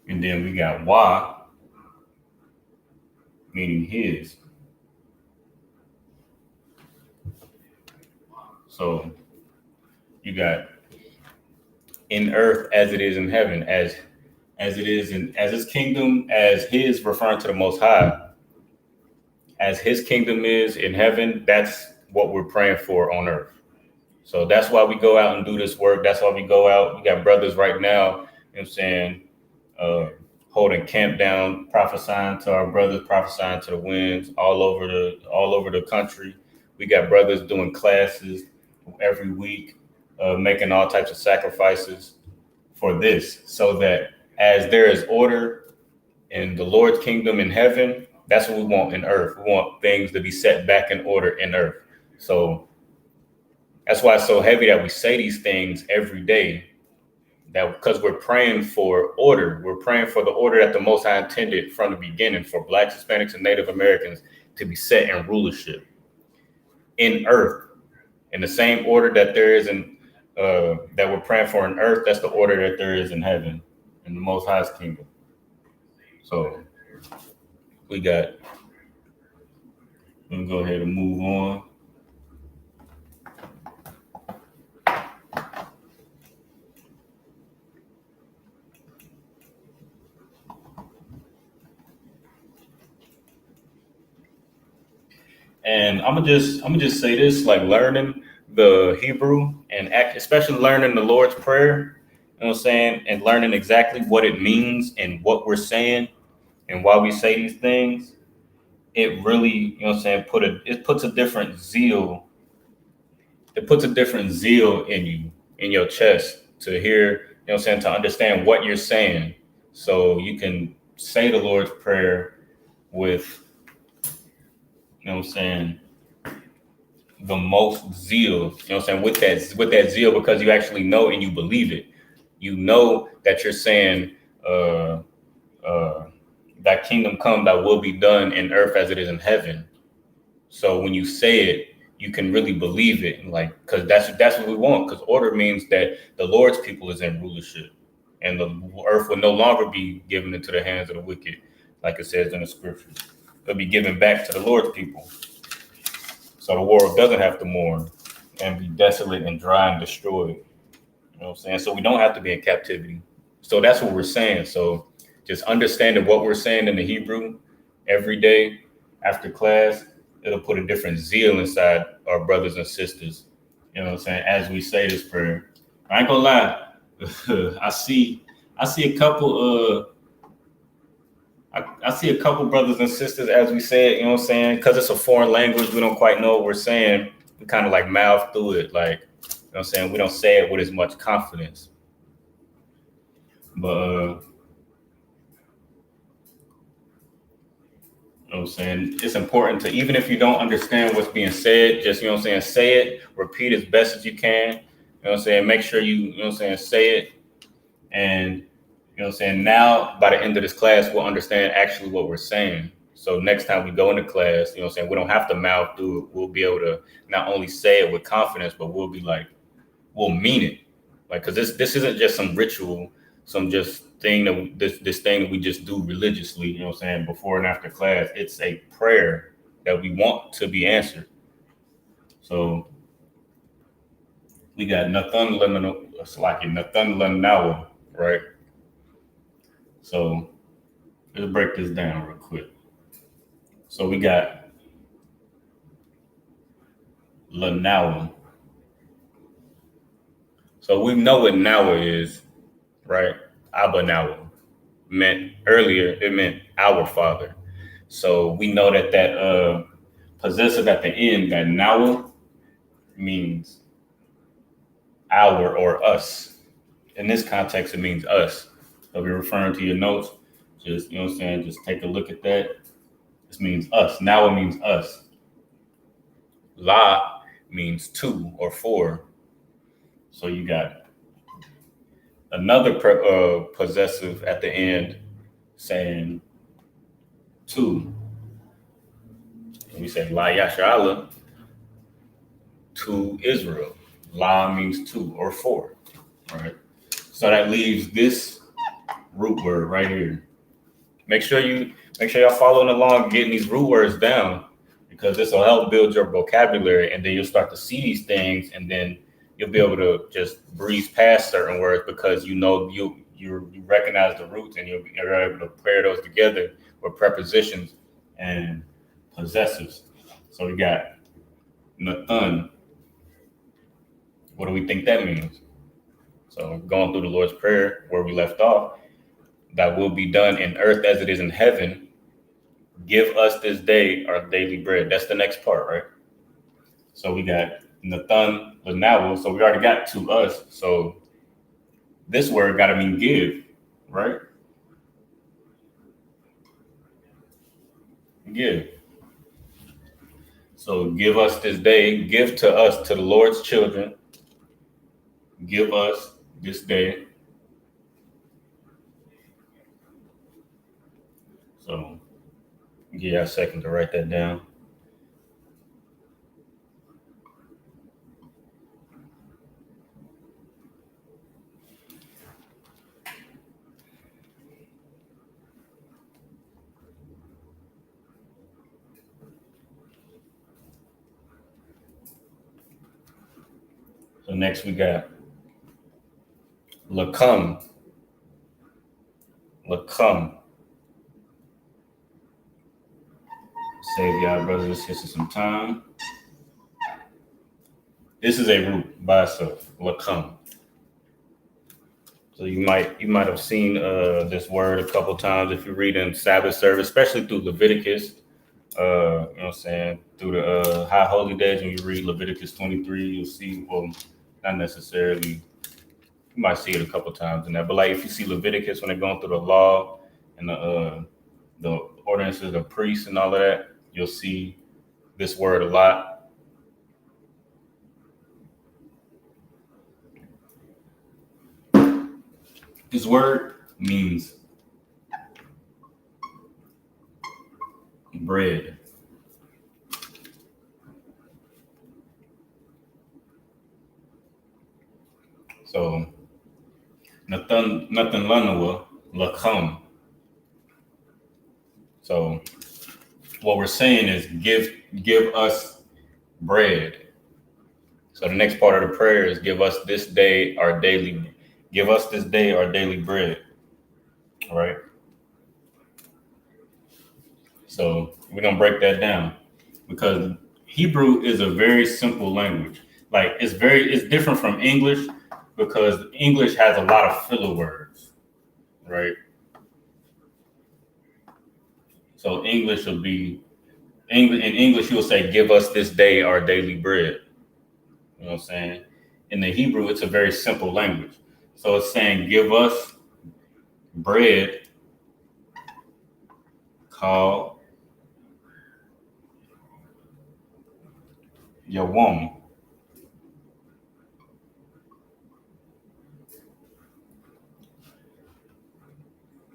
And then we got wa, meaning his. So you got in earth as it is in heaven, as it is in as his kingdom, as his referring to the Most High, as his kingdom is in heaven. That's what we're praying for on earth. So that's why we go out and do this work. That's why we go out. We got brothers right now, you know what I'm saying, holding camp down, prophesying to our brothers, prophesying to the winds all over the country. We got brothers doing classes every week, making all types of sacrifices for this, so that as there is order in the Lord's kingdom in heaven, that's what we want in earth. We want things to be set back in order in earth. So that's why it's so heavy that we say these things every day, that because we're praying for order. We're praying for the order that the Most High intended from the beginning for Blacks, Hispanics, and Native Americans to be set in rulership in earth, in the same order that there is in that we're praying for in earth. That's the order that there is in heaven, in the Most High's kingdom. So we got. Let me go ahead and move on. And I'm gonna just say this, like learning the Hebrew and especially learning the Lord's Prayer, you know what I'm saying, and learning exactly what it means and what we're saying and why we say these things, it really, you know what I'm saying, it puts a different zeal. It puts a different zeal in you, in your chest, to hear, you know what I'm saying, to understand what you're saying. So you can say the Lord's Prayer with, you know what I'm saying, the most zeal, you know what I'm saying, with that zeal, because you actually know and you believe it. You know that you're saying that kingdom come, that will be done in earth as it is in heaven. So when you say it, you can really believe it, and like, because that's what we want, because order means that the Lord's people is in rulership and the earth will no longer be given into the hands of the wicked, like it says in the scriptures. It'll be given back to the Lord's people. So the world doesn't have to mourn and be desolate and dry and destroyed. You know what I'm saying? So we don't have to be in captivity. So that's what we're saying. So just understanding what we're saying in the Hebrew every day after class, it'll put a different zeal inside our brothers and sisters. You know what I'm saying? As we say this prayer. I ain't gonna lie. I see a couple I see a couple brothers and sisters as we say it, you know what I'm saying? Because it's a foreign language, we don't quite know what we're saying. We kind of like mouth through it, like, you know what I'm saying? We don't say it with as much confidence. But, you know what I'm saying? It's important to, even if you don't understand what's being said, just, you know what I'm saying, say it, repeat as best as you can. You know what I'm saying? Make sure you know what I'm saying, say it. And you know what I'm saying? Now, by the end of this class, we'll understand actually what we're saying. So next time we go into class, you know what I'm saying, we don't have to mouth through it. We'll be able to not only say it with confidence, but we'll be like, we'll mean it. Like, because this isn't just some ritual, some just thing that this thing that we just do religiously, you know what I'm saying, before and after class. It's a prayer that we want to be answered. So we got Nathan Lanawa, right? So let's break this down real quick. So we got Lanawa. So we know what Nawa is, right? Abba Nawa meant earlier, it meant our Father. So we know that possessive at the end, that Nawa, means our or us. In this context, it means us. So if you're referring to your notes, just, you know what I'm saying, just take a look at that. This means us. Nawa means us. La means two or four. So you got another possessive at the end saying two. And we say La Yashala to Israel. La means two or four. Right. So that leaves this root word right here. Make sure y'all following along, getting these root words down, because this will help build your vocabulary, and then you'll start to see these things, and then you'll be able to just breeze past certain words because you know you recognize the roots, and you're able to pair those together with prepositions and possessives. So we got Nathan. What do we think that means? So going through the Lord's Prayer where we left off, that will be done in earth as it is in heaven. Give us this day our daily bread. That's the next part, right? So we got Nathan Lanawa. So we already got to us. So this word got to mean give, right? Give. So give us this day. Give to us, to the Lord's children. Give us this day. So give you a second to write that down. So next we got Lacum. Lacum. Save y'all brothers here some time. This is a root by itself, Lacum. So you might have seen this word a couple times if you read in Sabbath service, especially through Leviticus. You know what I'm saying? Through the high holy days, when you read Leviticus 23, you'll see, well, not necessarily, you might see it a couple times in that. But like if you see Leviticus when they're going through the law and the ordinances of priests and all of that, you'll see this word a lot. This word means bread. So nothing lanawa lacum. So what we're saying is give us bread. So the next part of the prayer is give us this day our daily bread. All right. So we're gonna break that down because Hebrew is a very simple language. Like it's different from English because English has a lot of filler words, right? So English will be in English you'll say give us this day our daily bread. You know what I'm saying? In the Hebrew, it's a very simple language. So it's saying give us bread called Yawam.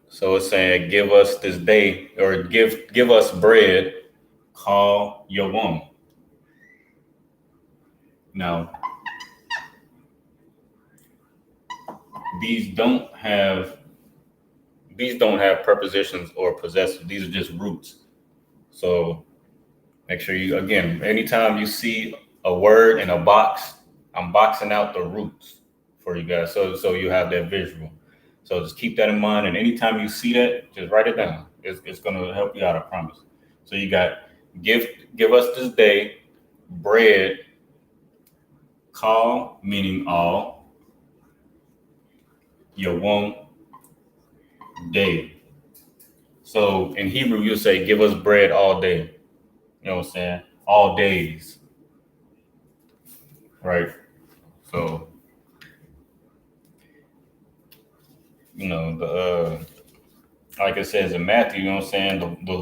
So it's saying give us this day, or give us bread called Yawam. Now, these don't have prepositions or possessive. These are just roots. So make sure you, again, anytime you see a word in a box, I'm boxing out the roots for you guys. So you have that visual. So just keep that in mind. And anytime you see that, just write it down. It's going to help you out, I promise. So you got give us this day bread, call, meaning all, Yawon day. So in Hebrew, you'll say, give us bread all day. You know what I'm saying? All days, right? So, like it says in Matthew, you know what I'm saying? The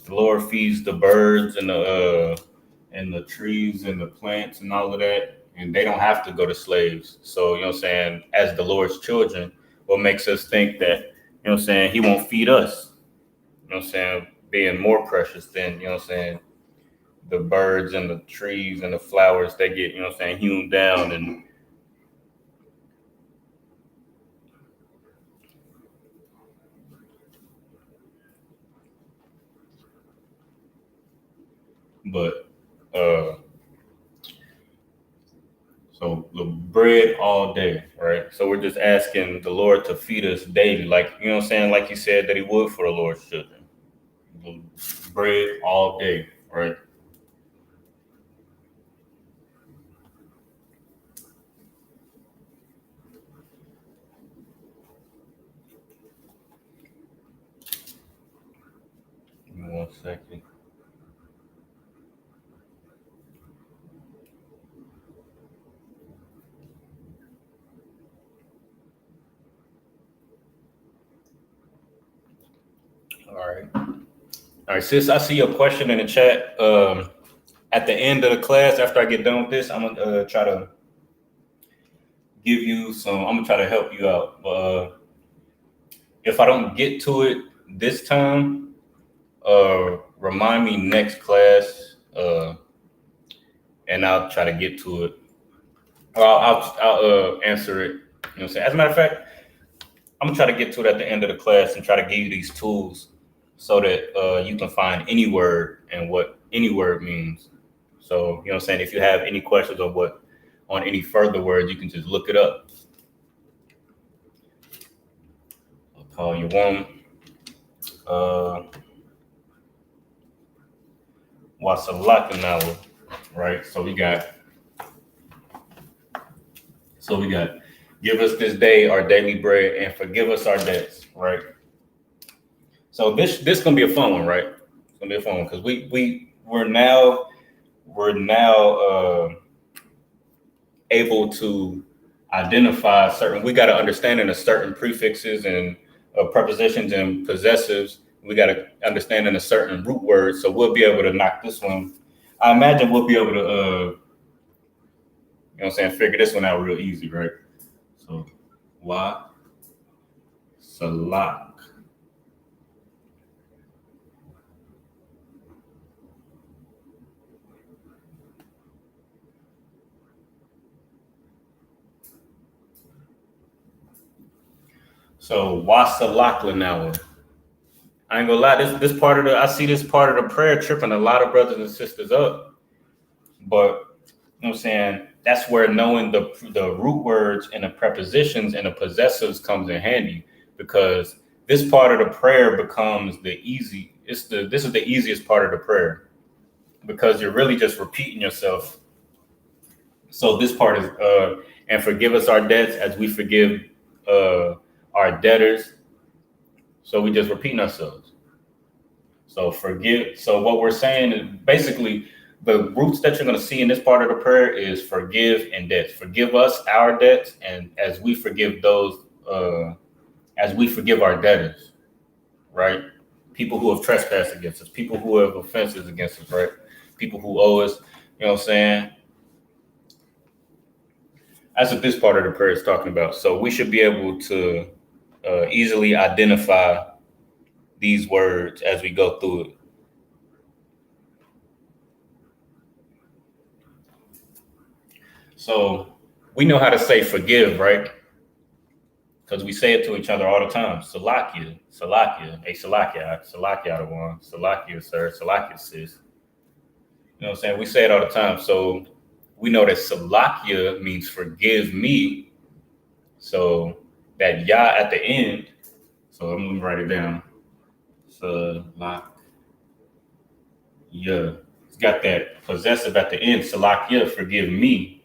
Lord feeds the birds and the trees and the plants and all of that, and they don't have to go to slaves. So, you know what I'm saying? As the Lord's children, what makes us think that, you know what I'm saying, he won't feed us, you know what I'm saying, being more precious than, you know what I'm saying, the birds and the trees and the flowers that get, you know what I'm saying, hewn down and but so the bread all day, right? So we're just asking the Lord to feed us daily, like, you know what I'm saying, like he said that he would for the Lord's children. The bread all day, right? Give me 1 second. All right. All right, sis, I see your question in the chat. At the end of the class, after I get done with this, I'm gonna try to give you some. I'm gonna try to help you out. But if I don't get to it this time, remind me next class, and I'll try to get to it. Or I'll answer it. You know what I'm saying? As a matter of fact, I'm gonna try to get to it at the end of the class and try to give you these tools so that you can find any word and what any word means. So, you know what I'm saying? If you have any questions on any further words, you can just look it up. I'll call you one. Wasalakanawa, right? So we got give us this day our daily bread and forgive us our debts, right? So this gonna be a fun one, right? It's gonna be a fun one because we're now able to identify certain. We got to understanding of certain prefixes and prepositions and possessives. We got to understanding a certain root words. So we'll be able to knock this one. I imagine we'll be able to, you know what I'm saying, figure this one out real easy, right? So, wa, salak. So, wasalakla now. I ain't gonna lie, this part of I see this part of the prayer tripping a lot of brothers and sisters up. But you know what I'm saying, that's where knowing the root words and the prepositions and the possessives comes in handy, because this part of the prayer becomes this is the easiest part of the prayer because you're really just repeating yourself. So this part is and forgive us our debts as we forgive our debtors. So we just repeating ourselves. So forgive. So what we're saying is basically the roots that you're going to see in this part of the prayer is forgive and debts. Forgive us our debts, and as we forgive those, as we forgive our debtors, right? People who have trespassed against us, people who have offenses against us, right? People who owe us. You know what I'm saying? That's what this part of the prayer is talking about. So we should be able to easily identify these words as we go through it. So we know how to say forgive, right? Because we say it to each other all the time. Salakia, Salakia, hey Salakia, Salakia the one, Salakia, sir, Salakia, sis. You know what I'm saying? We say it all the time. So we know that Salakia means forgive me. So that ya at the end, so I'm gonna write it down. Salakia. It's got that possessive at the end. Salakia, forgive me.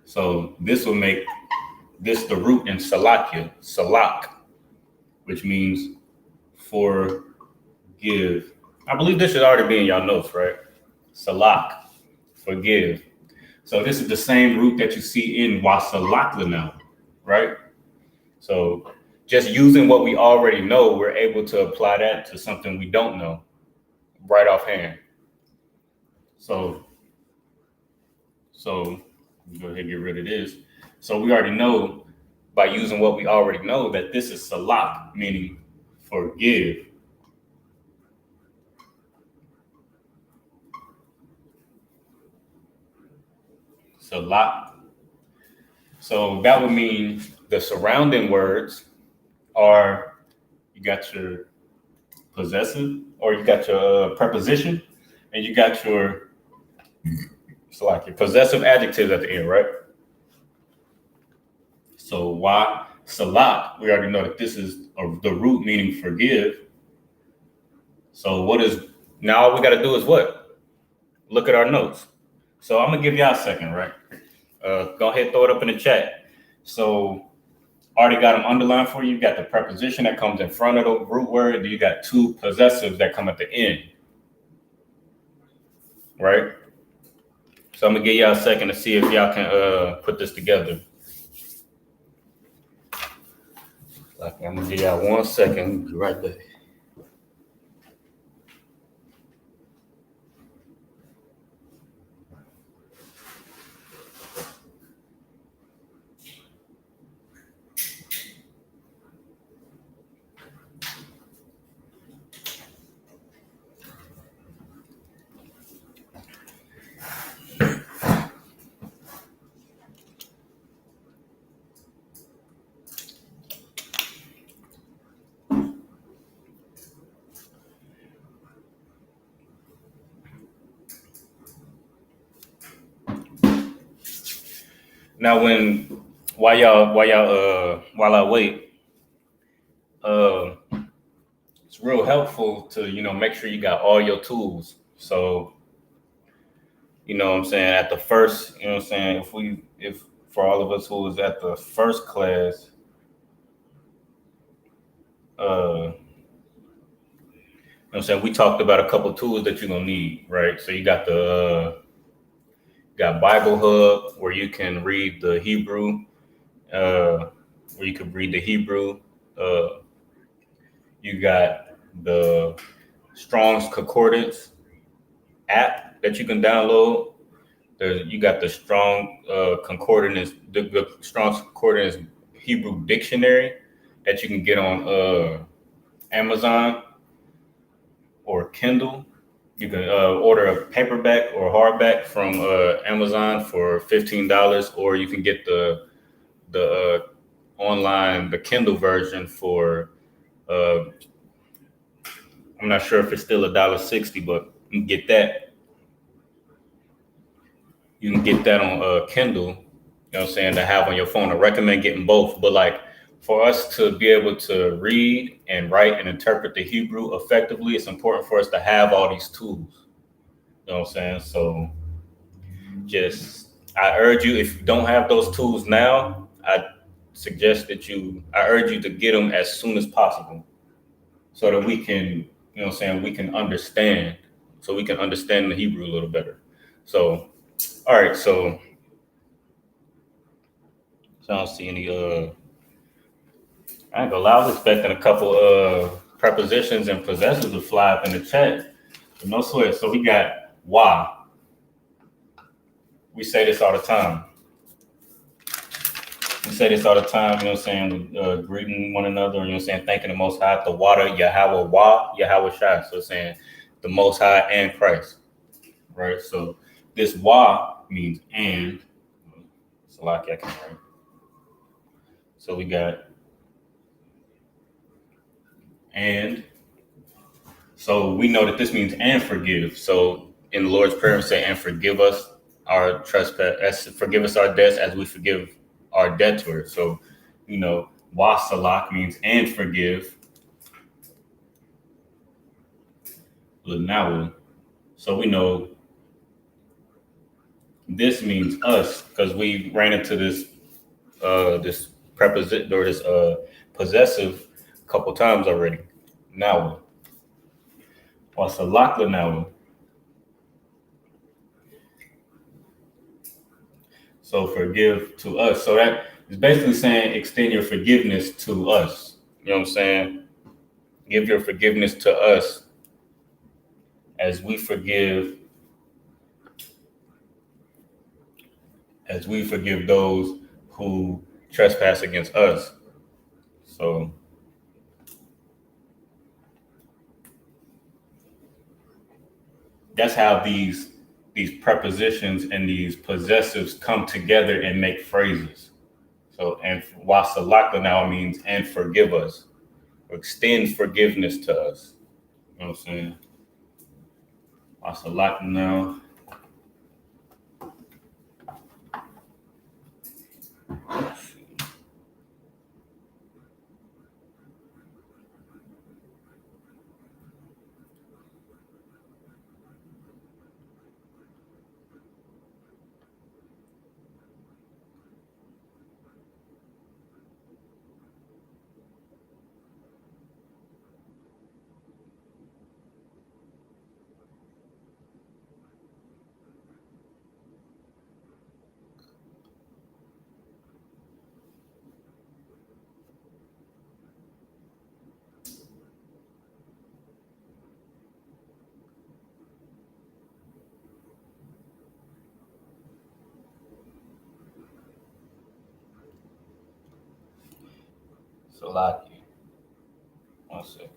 So this will make this the root in salakia, salak, which means forgive. I believe this should already be in y'all notes, right? Salak, forgive. So this is the same root that you see in wasalakla now, right? So just using what we already know, we're able to apply that to something we don't know right offhand. So go ahead and get rid of this. So we already know by using what we already know that this is salak, meaning forgive. Salak. So that would mean the surrounding words are, you got your possessive, or you got your preposition, and you got your, so like your possessive adjectives at the end, right? So why salak? We already know that this is the root meaning forgive. So what is, now all we got to do is what? Look at our notes. So I'm gonna give y'all a second, right? Go ahead, throw it up in the chat. So already got them underlined for you. You got the preposition that comes in front of the root word. Then you got two possessives that come at the end, right? So I'm gonna give y'all a second to see if y'all can put this together. I'm gonna give y'all 1 second. Right there. Now, while I wait, it's real helpful to make sure you got all your tools. So, what I'm saying, at the first, what I'm saying, if for all of us who was at the first class, what I'm saying, we talked about a couple tools that you're gonna need, right? So you got got Bible Hub, where you can read the Hebrew, you got the Strong's Concordance app that you can download. You got the Strong Concordance, the Strong's Concordance Hebrew Dictionary that you can get on Amazon or Kindle. You can order a paperback or hardback from Amazon for $15, or you can get the online, the Kindle version for I'm not sure if it's still $1.60, but you can get that. You can get that on Kindle, you know what I'm saying, to have on your phone. I recommend getting both. But like, for us to be able to read and write and interpret the Hebrew effectively, it's important for us to have all these tools. You know what I'm saying? So I urge you, if you don't have those tools now, I urge you to get them as soon as possible, so that we can, we can understand the Hebrew a little better. So, all right, so I don't see any, I ain't gonna lie, I was expecting a couple prepositions and possessors to fly up in the chat, but no sweat. So we got why. We say this all the time. Greeting one another, thanking the Most High, the water, Yahweh Wah, Yahweh Shai. So saying the Most High and Christ, right? So this Wah means and. So like I can write. So we got and. So we know that this means and forgive. So in the Lord's Prayer, we say, and forgive us our trespass, forgive us our debts as we forgive our debtors. So, wasalak means and forgive. Now, so we know this means us, because we ran into this preposition or this possessive a couple times already. Now, what's a lakla now? So forgive to us. So that is basically saying extend your forgiveness to us. You know what I'm saying? Give your forgiveness to us as we forgive those who trespass against us. So that's how these prepositions and these possessives come together and make phrases. So, and wasalaka now means and forgive us, or extend forgiveness to us. You know what I'm saying? Wasalaka now. Salaki. 1 second.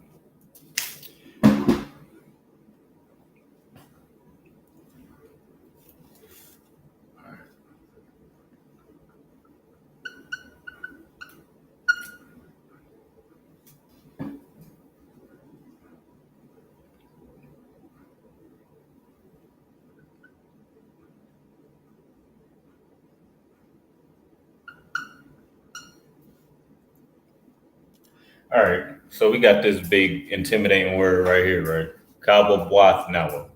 All right. So we got this big intimidating word right here, right? Kababwath nawa.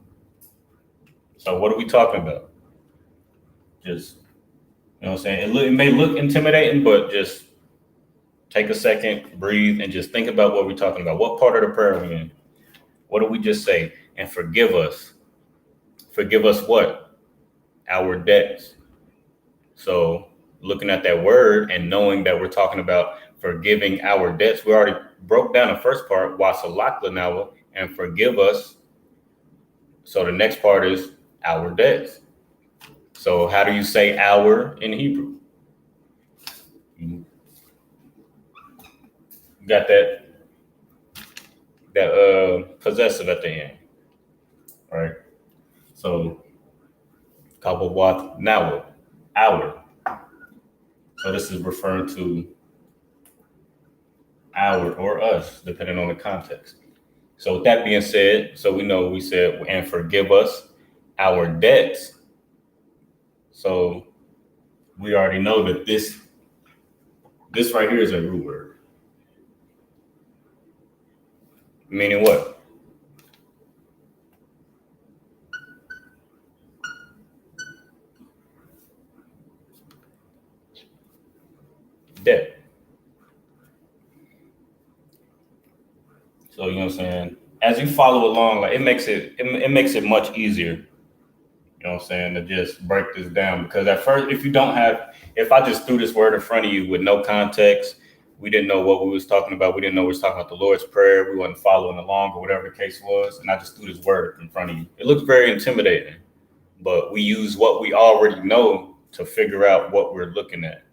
So what are we talking about? Just, you know what I'm saying? It may look intimidating, but just take a second, breathe, and just think about what we're talking about. What part of the prayer are we in? What do we just say? And forgive us. Forgive us what? Our debts. So looking at that word and knowing that we're talking about forgiving our debts, we already broke down the first part, wasalakla nawa, and forgive us. So the next part is our debts. So how do you say our in Hebrew? You got that possessive at the end, right? So kabawat nawa, our. So this is referring to our or us, depending on the context. So with that being said, so we said, and forgive us our debts. So we already know that this right here is a root word. Meaning what? Debt. So you know what I'm saying? As you follow along, like it makes it much easier. You know what I'm saying, to just break this down, because at first, if I just threw this word in front of you with no context, we didn't know what we was talking about. We didn't know we was talking about the Lord's Prayer. We wasn't following along or whatever the case was. And I just threw this word in front of you. It looks very intimidating, but we use what we already know to figure out what we're looking at.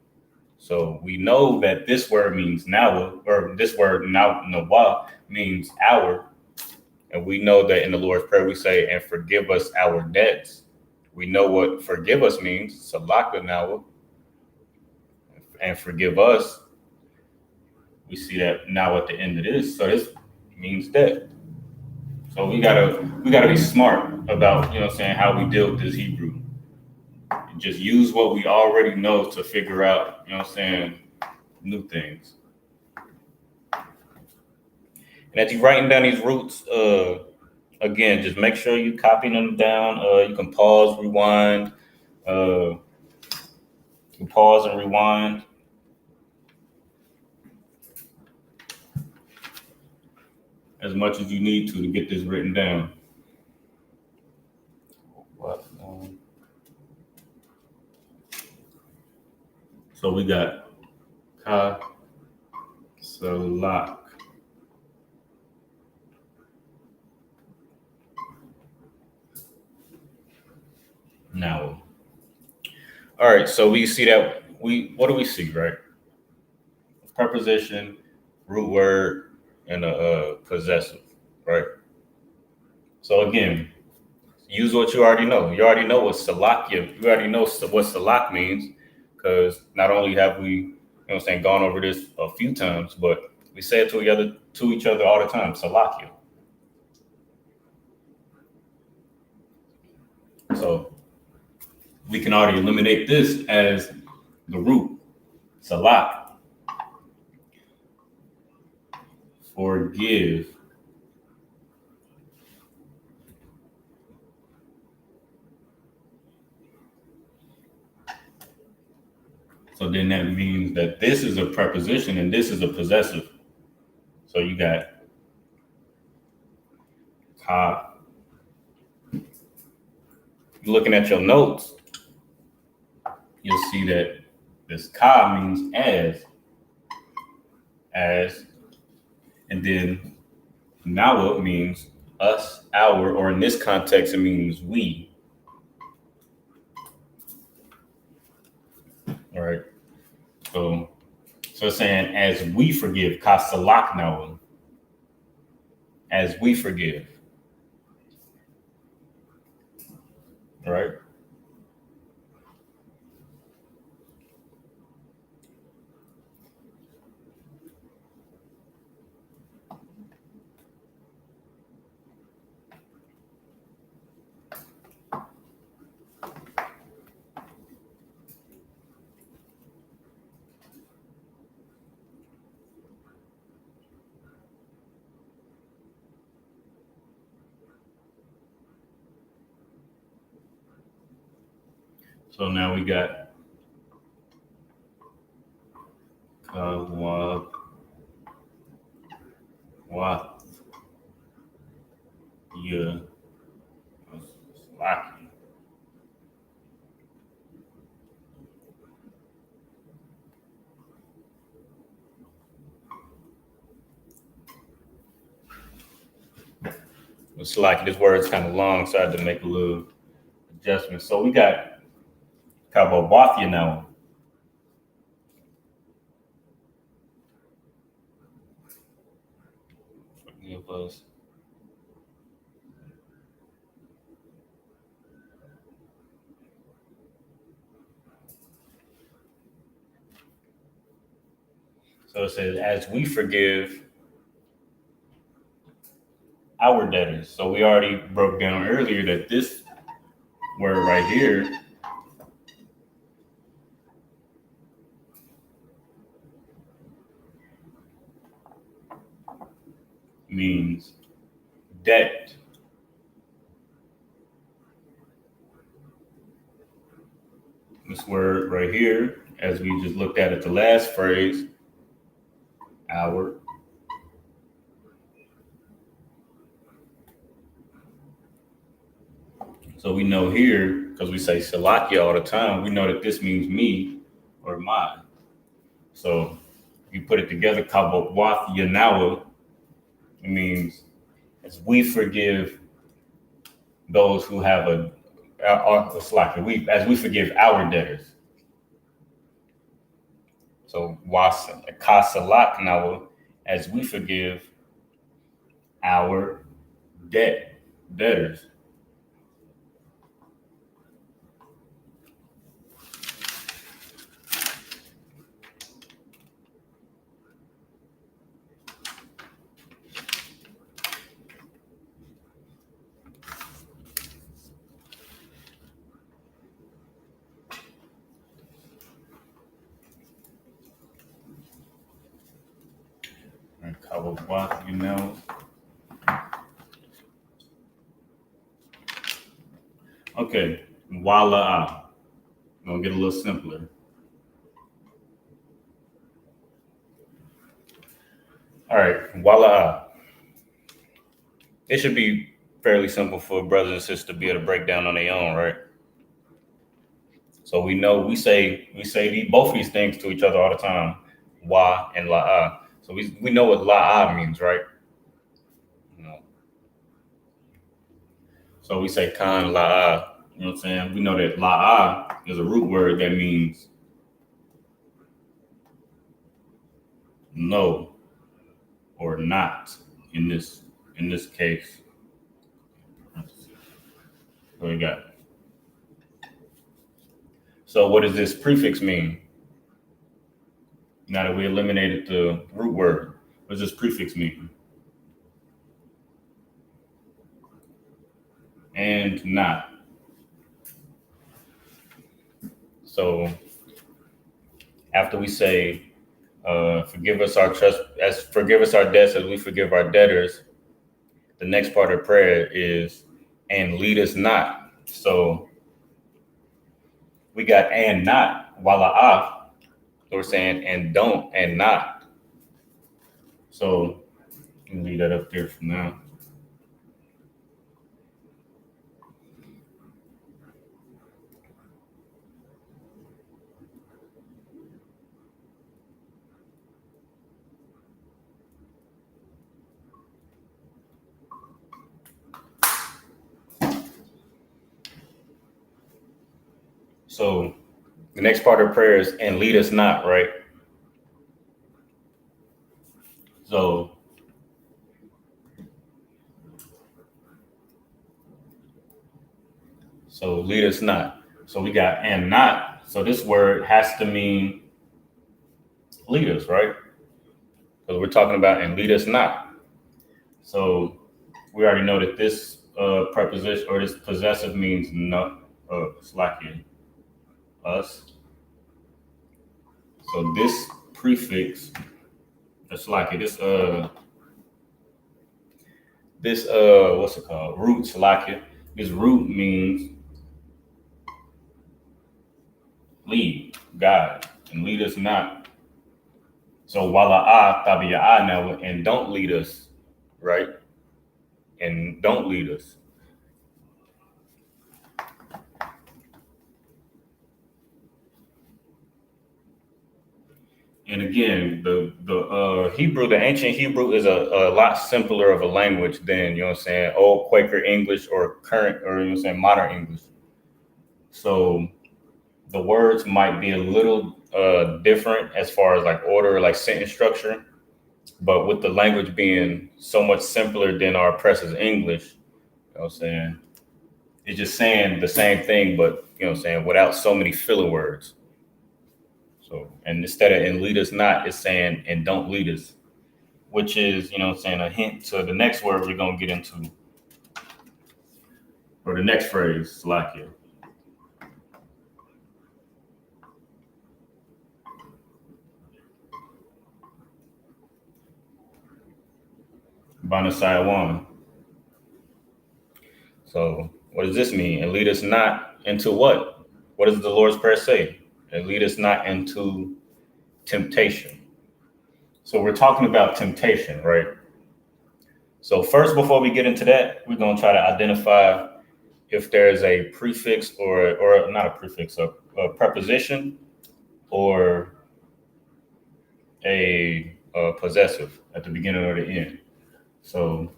So we know that this word means now, or this word now, nawa, means our. And we know that in the Lord's Prayer, we say, and forgive us our debts. We know what forgive us means, salaka now, and forgive us. We see that now at the end of this. So this means debt. So we gotta be smart about, you know what I'm saying, how we deal with this Hebrew. And just use what we already know to figure out, you know what I'm saying, new things. And as you're writing down these roots, again, just make sure you copying them down. You can pause, rewind, Pause and rewind. As much as you need to get this written down. What? So we got Ka Salak. Now, all right. So we see that what do we see, right? Preposition, root word, and a possessive, right? So again, use what you already know. You already know what Salakia. You already know what Salak means, because not only have we, you know what I'm saying, gone over this a few times, but we say it to each other all the time. Salakia. So we can already eliminate this as the root. Salak. Forgive. So then that means that this is a preposition and this is a possessive. So you got ka. Looking at your notes, you'll see that this ka means as, and then nawa means us, our, or in this context, it means we. All right. So it's saying as we forgive, ka salak nawa, as we forgive. All right. So now we got kawab, wa, ya, slaki. It's like this word's kind of long, so I had to make a little adjustment. So we got kawabathia now. Forgive us. So it says, as we forgive our debtors. So we already broke down earlier that this word right here means debt. This word right here, as we just looked at it, the last phrase, our. So we know here, because we say Salakia all the time, we know that this means me or mine. So if you put it together, Kabbawath Yanawa, it means as we forgive those who have as we forgive our debtors. So Kasalak Nawa, as we forgive our debtors. Kawabath, you know. Okay, Wala'a. Gonna get a little simpler. All right, voila. It should be fairly simple for brothers and sisters to be able to break down on their own, right? So we know we say both these things to each other all the time, wa and la'a. So we know what la'a means, right? You know. So we say kan la'a. You know what I'm saying? We know that la'a is a root word that means no or not in this case. What we got? So what does this prefix mean? Now that we eliminated the root word, what does this prefix mean? And not. So after we say, forgive us our debts as we forgive our debtors, the next part of prayer is, and lead us not. So we got and not, wala. So we're saying and don't and not. So you can leave that up there for now. So the next part of prayer is and lead us not, right? So lead us not. So we got and not. So this word has to mean lead us, right? Because we're talking about and lead us not. So we already know that this preposition or this possessive means no, it's like us. So this prefix, it's like this what's it called? Root, salakia. This root means lead, guide, and lead us not. So wala'a tabi'a now, and don't lead us, right? And don't lead us. And again, the Hebrew, the ancient Hebrew is a lot simpler of a language than, you know what I'm saying, old Quaker English or current, or, you know what I'm saying, modern English. So the words might be a little different as far as like order, like sentence structure. But with the language being so much simpler than our precious English, you know what I'm saying, it's just saying the same thing, but, you know what I'm saying, without so many filler words. So, and instead of and lead us not, it's saying and don't lead us, which is, you know what I'm saying, a hint to the next word we're going to get into, or the next phrase, Salakia. Lashawan. So what does this mean? And lead us not into what? What does the Lord's Prayer say? And lead us not into temptation. So we're talking about temptation, right? So first, before we get into that, we're going to try to identify if there's a prefix or not a prefix, a preposition or a possessive at the beginning or the end. So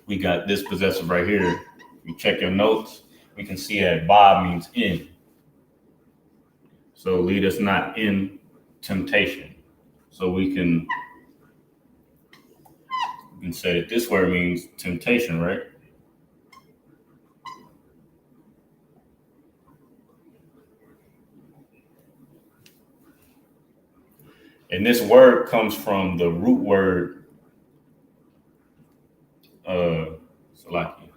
we got this possessive right here. You check your notes, we can see that ba means in. So lead us not in temptation. So we can say that this word means temptation, right? And this word comes from the root word Salaki.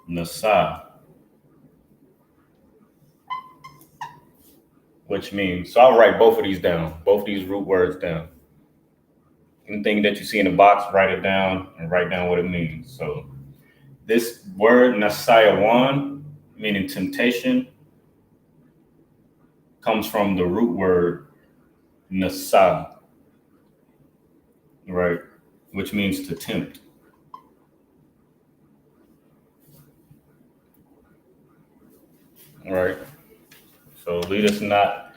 Nasa. Which means, so I'll write both of these down, both these root words down. Anything that you see in the box, write it down and write down what it means. So This word Lashawan, meaning temptation, comes from the root word nasa, right, which means to tempt. Right. So lead us not,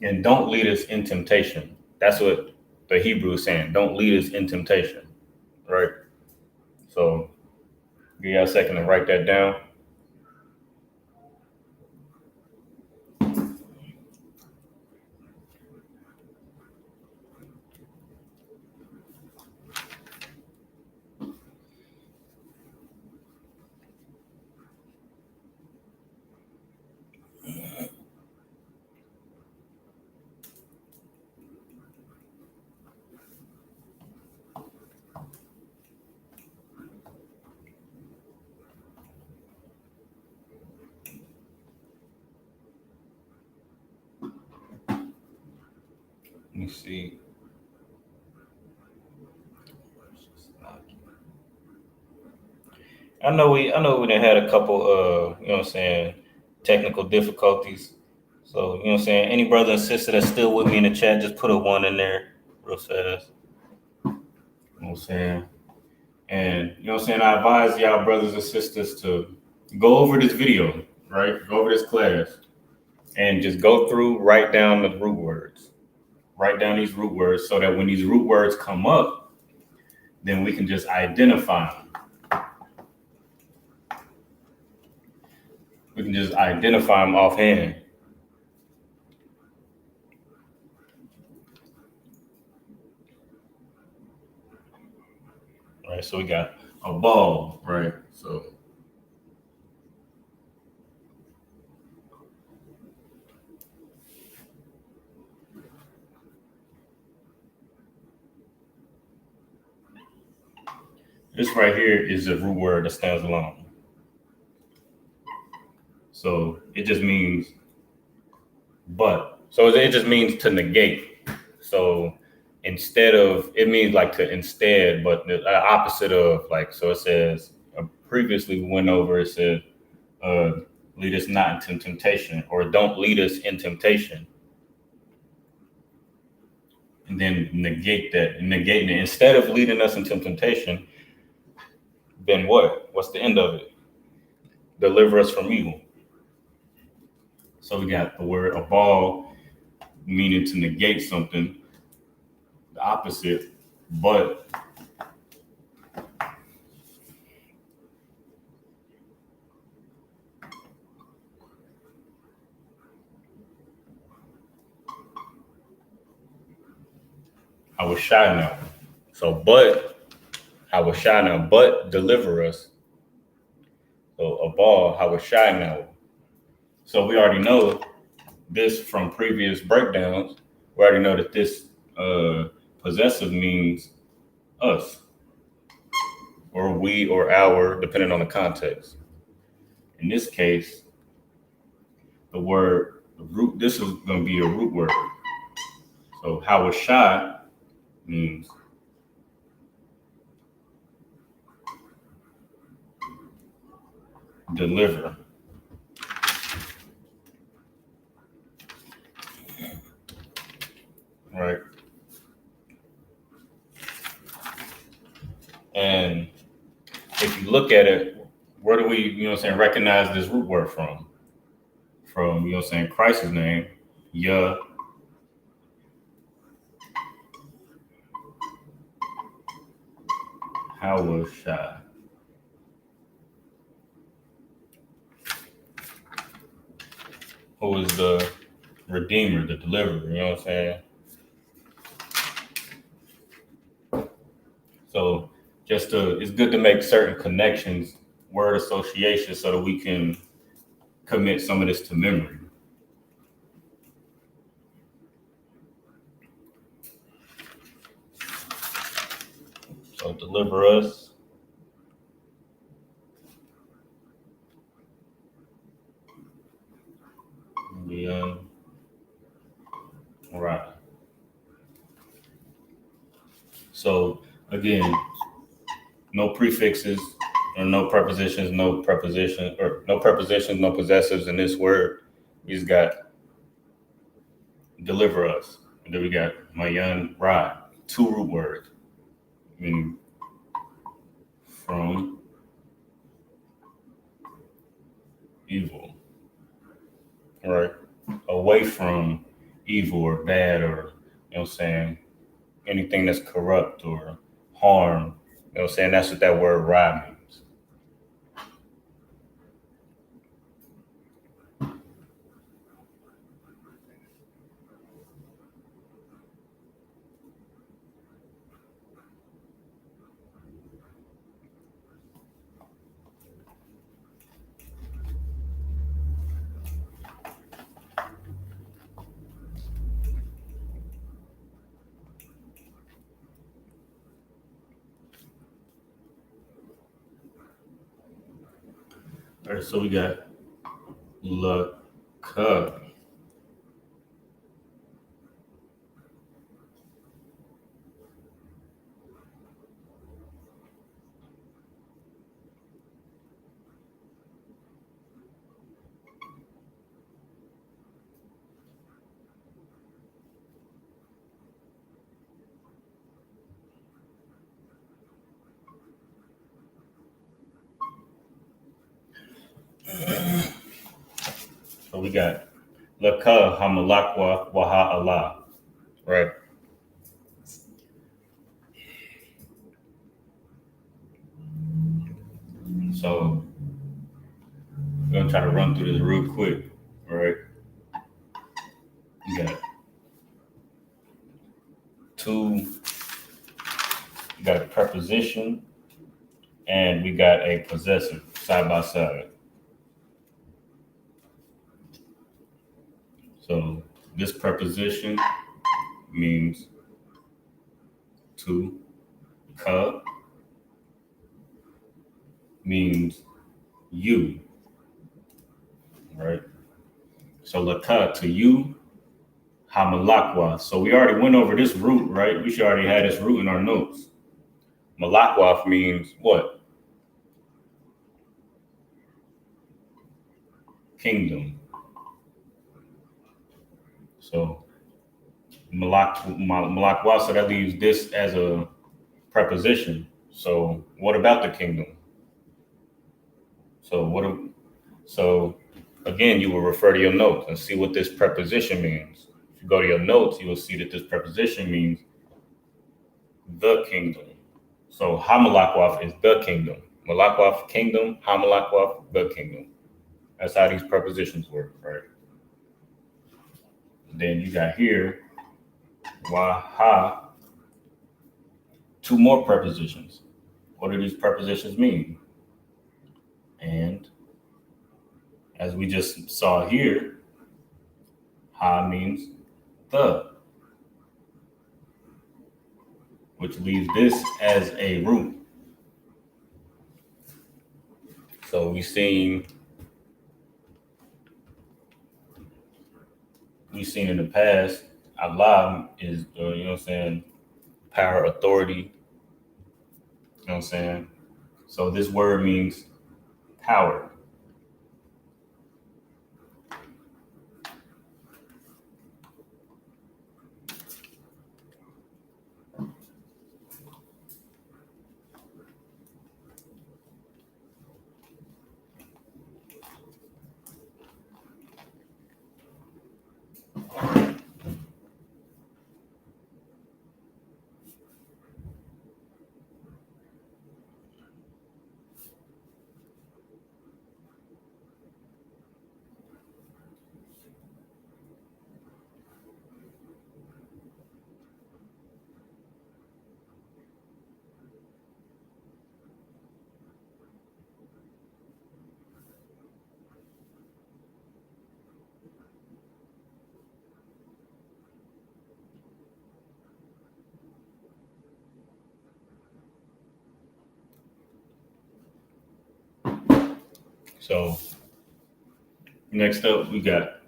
and don't lead us in temptation. That's what the Hebrew is saying. Don't lead us in temptation. Right. So give you a second to write that down. Let me see. I know we done had a couple you know what I'm saying, technical difficulties. So, you know what I'm saying, any brother and sister that's still with me in the chat, just put a one in there real fast. You know what I'm saying? And you know what I'm saying, I advise y'all brothers and sisters to go over this video, right? Go over this class and just go through, write down the root words. Write down these root words so that when these root words come up, then we can just identify them. We can just identify them offhand. Right, so we got a ball, right? So this right here is a root word that stands alone. So it just means but. So it just means to negate. So instead of, it means like to instead, but the opposite of, like, so it says, previously we went over, it said, lead us not into temptation, or don't lead us in temptation. And then negate that, negating it. Instead of leading us into temptation, then what? What's the end of it? Deliver us from evil. So we got the word abal, meaning to negate something, the opposite, but. I was shy now. So, but I was shy now, but deliver us. So, abal, I was shy now. So, we already know this from previous breakdowns. We already know that this possessive means us, or we, or our, depending on the context. In this case, the word, the root, this is going to be a root word. So, how was shy means deliver. Right. And if you look at it, where do we, you know what I'm saying, recognize this root word from? From, you know what I'm saying, Christ's name, Yah. How was shy? Who is the redeemer, the deliverer, you know what I'm saying? So just to, it's good to make certain connections, word associations, so that we can commit some of this to memory. So deliver us. Yeah. All right. So again, no prefixes, Or no prepositions, no preposition, or no prepositions, no possessives in this word. We just got deliver us. And then we got Mayan Ra, 2 root words, meaning from evil. All right. Away from evil or bad, or, you know what I'm saying, anything that's corrupt or harm. You know what I'm saying? That's what that word Ra means. All right, so we got Laka. So we got Laka Hamalakwa Waha Allah. Right. So we're gonna try to run through this real quick. All right. We got we got a preposition, and we got a possessive side by side. So this preposition means to. Ka means you. Right. So laka, to you. Hamalakwa. So we already went over this root, right? We should already have this root in our notes. Malakwa means what? Kingdom. So Malakwa, so that leaves this as a preposition. So what about the kingdom? So again, you will refer to your notes and see what this preposition means. If you go to your notes, you will see that this preposition means the kingdom. So Hamalakwaf is the kingdom. Malakwaf, kingdom. Hamalakwaf, the kingdom. That's how these prepositions work, right? Then you got here, Waha, 2 more prepositions. What do these prepositions mean? And as we just saw here, Ha means the, which leaves this as a root. So we've seen in the past, Allah is, you know what I'm saying, power, authority. You know what I'm saying? So this word means power. So next up, we got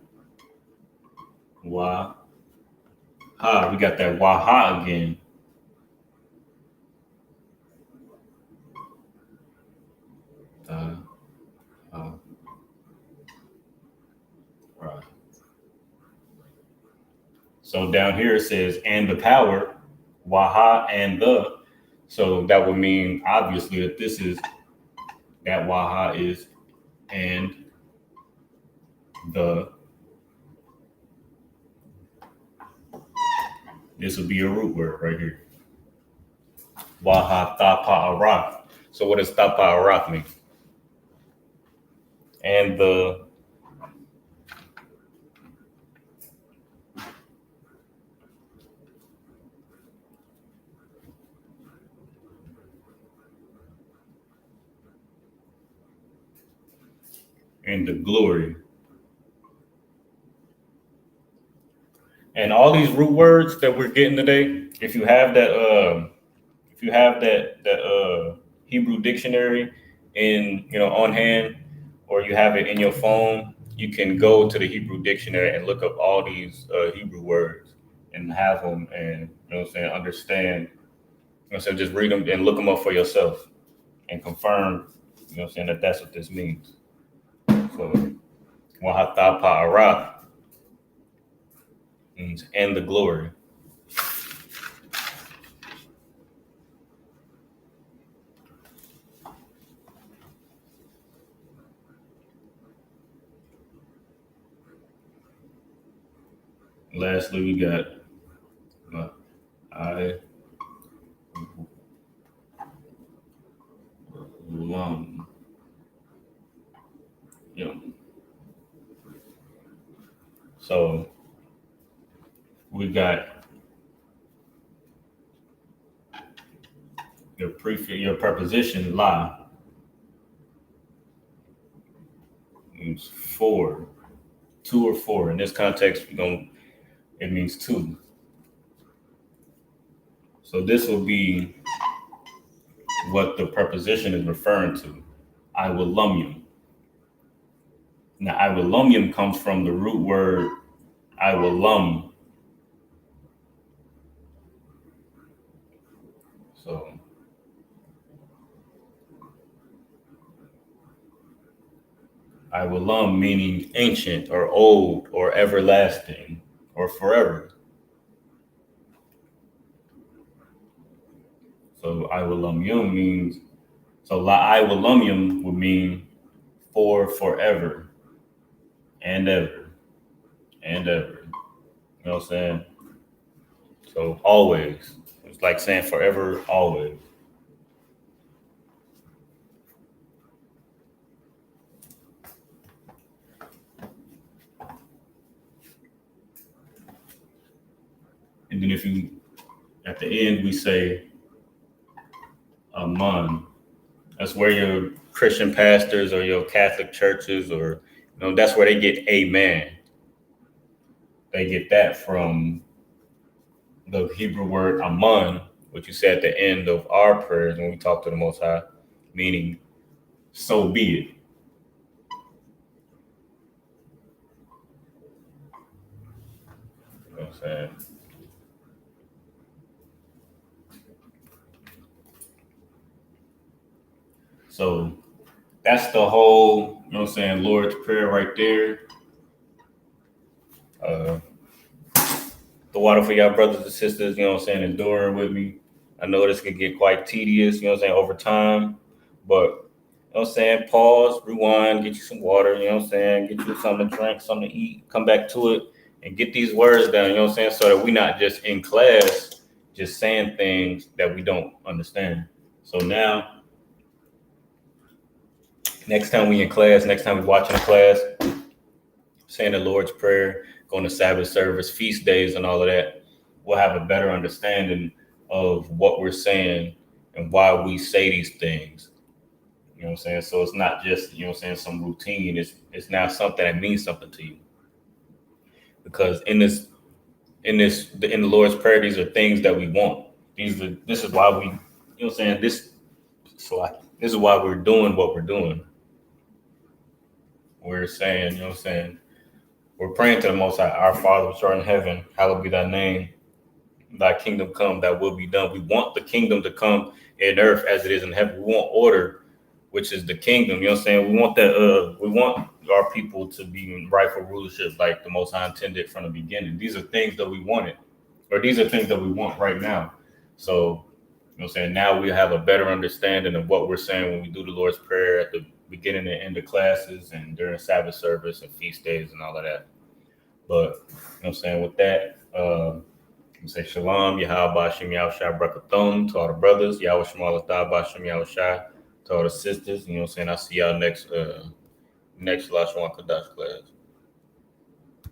Waha. We got that Waha again. Right. So down here it says, and the power, Waha and the. So that would mean obviously that this is that Waha is and the. This would be a root word right here. Waha Thapa Arak. So what does Thapa Arak mean? And the glory. And all these root words that we're getting today, if you have that Hebrew dictionary on hand, or you have it in your phone, you can go to the Hebrew dictionary and look up all these Hebrew words and have them and understand. Just read them and look them up for yourself and confirm, that that's what this means. So Wahatha Pa'ara means and the glory. Lastly, we got I lum. So we got your preposition la means four, 2 or 4. In this context, it means 2. So this will be what the preposition is referring to. I will lumium. Now, I will lumium comes from the root word I will lum. So I will lum meaning ancient or old or everlasting or forever. So I will lumium means, so la I will lumium would mean for forever and ever and ever. You know what I'm saying? So always. It's like saying forever, always. And then if you, at the end, we say aman. That's where your Christian pastors or your Catholic churches or, that's where they get amen. They get that from the Hebrew word aman, which you say at the end of our prayers when we talk to the Most High, meaning so be it. You know what I'm saying? So that's the whole, Lord's Prayer right there. The water for y'all brothers and sisters, enduring with me. I know this can get quite tedious, over time. But, pause, rewind, get you some water, get you something to drink, something to eat, come back to it and get these words down, so that we're not just in class, just saying things that we don't understand. So now, next time we in class, next time we watching a class, saying the Lord's Prayer, going to Sabbath service, feast days and all of that, we'll have a better understanding of what we're saying and why we say these things. You know what I'm saying? So it's not just, some routine. It's now something that means something to you. Because in the Lord's Prayer, these are things that we want. This is why we, this is why we're doing what we're doing. We're saying, we're praying to the Most High, our Father which art in heaven, hallowed be thy name. Thy kingdom come, thy will be done. We want the kingdom to come in earth as it is in heaven. We want order which is the kingdom. You know what I'm saying? We want that. We want our people to be in rightful rulership, like the Most High intended from the beginning. These are things that we wanted, or these are things that we want right now. So, you know what I'm saying? Now we have a better understanding of what we're saying when we do the Lord's Prayer at the beginning and end of classes and during Sabbath service and feast days and all of that. But, you know what I'm saying? With that, say Shalom, Yahweh Bashim Yahushai Brakathon to all the brothers, Yahweh Shemal Atah Bashim Yahushai to all the sisters. You know what I'm saying? I'll see y'all next Lashawan Qadash class.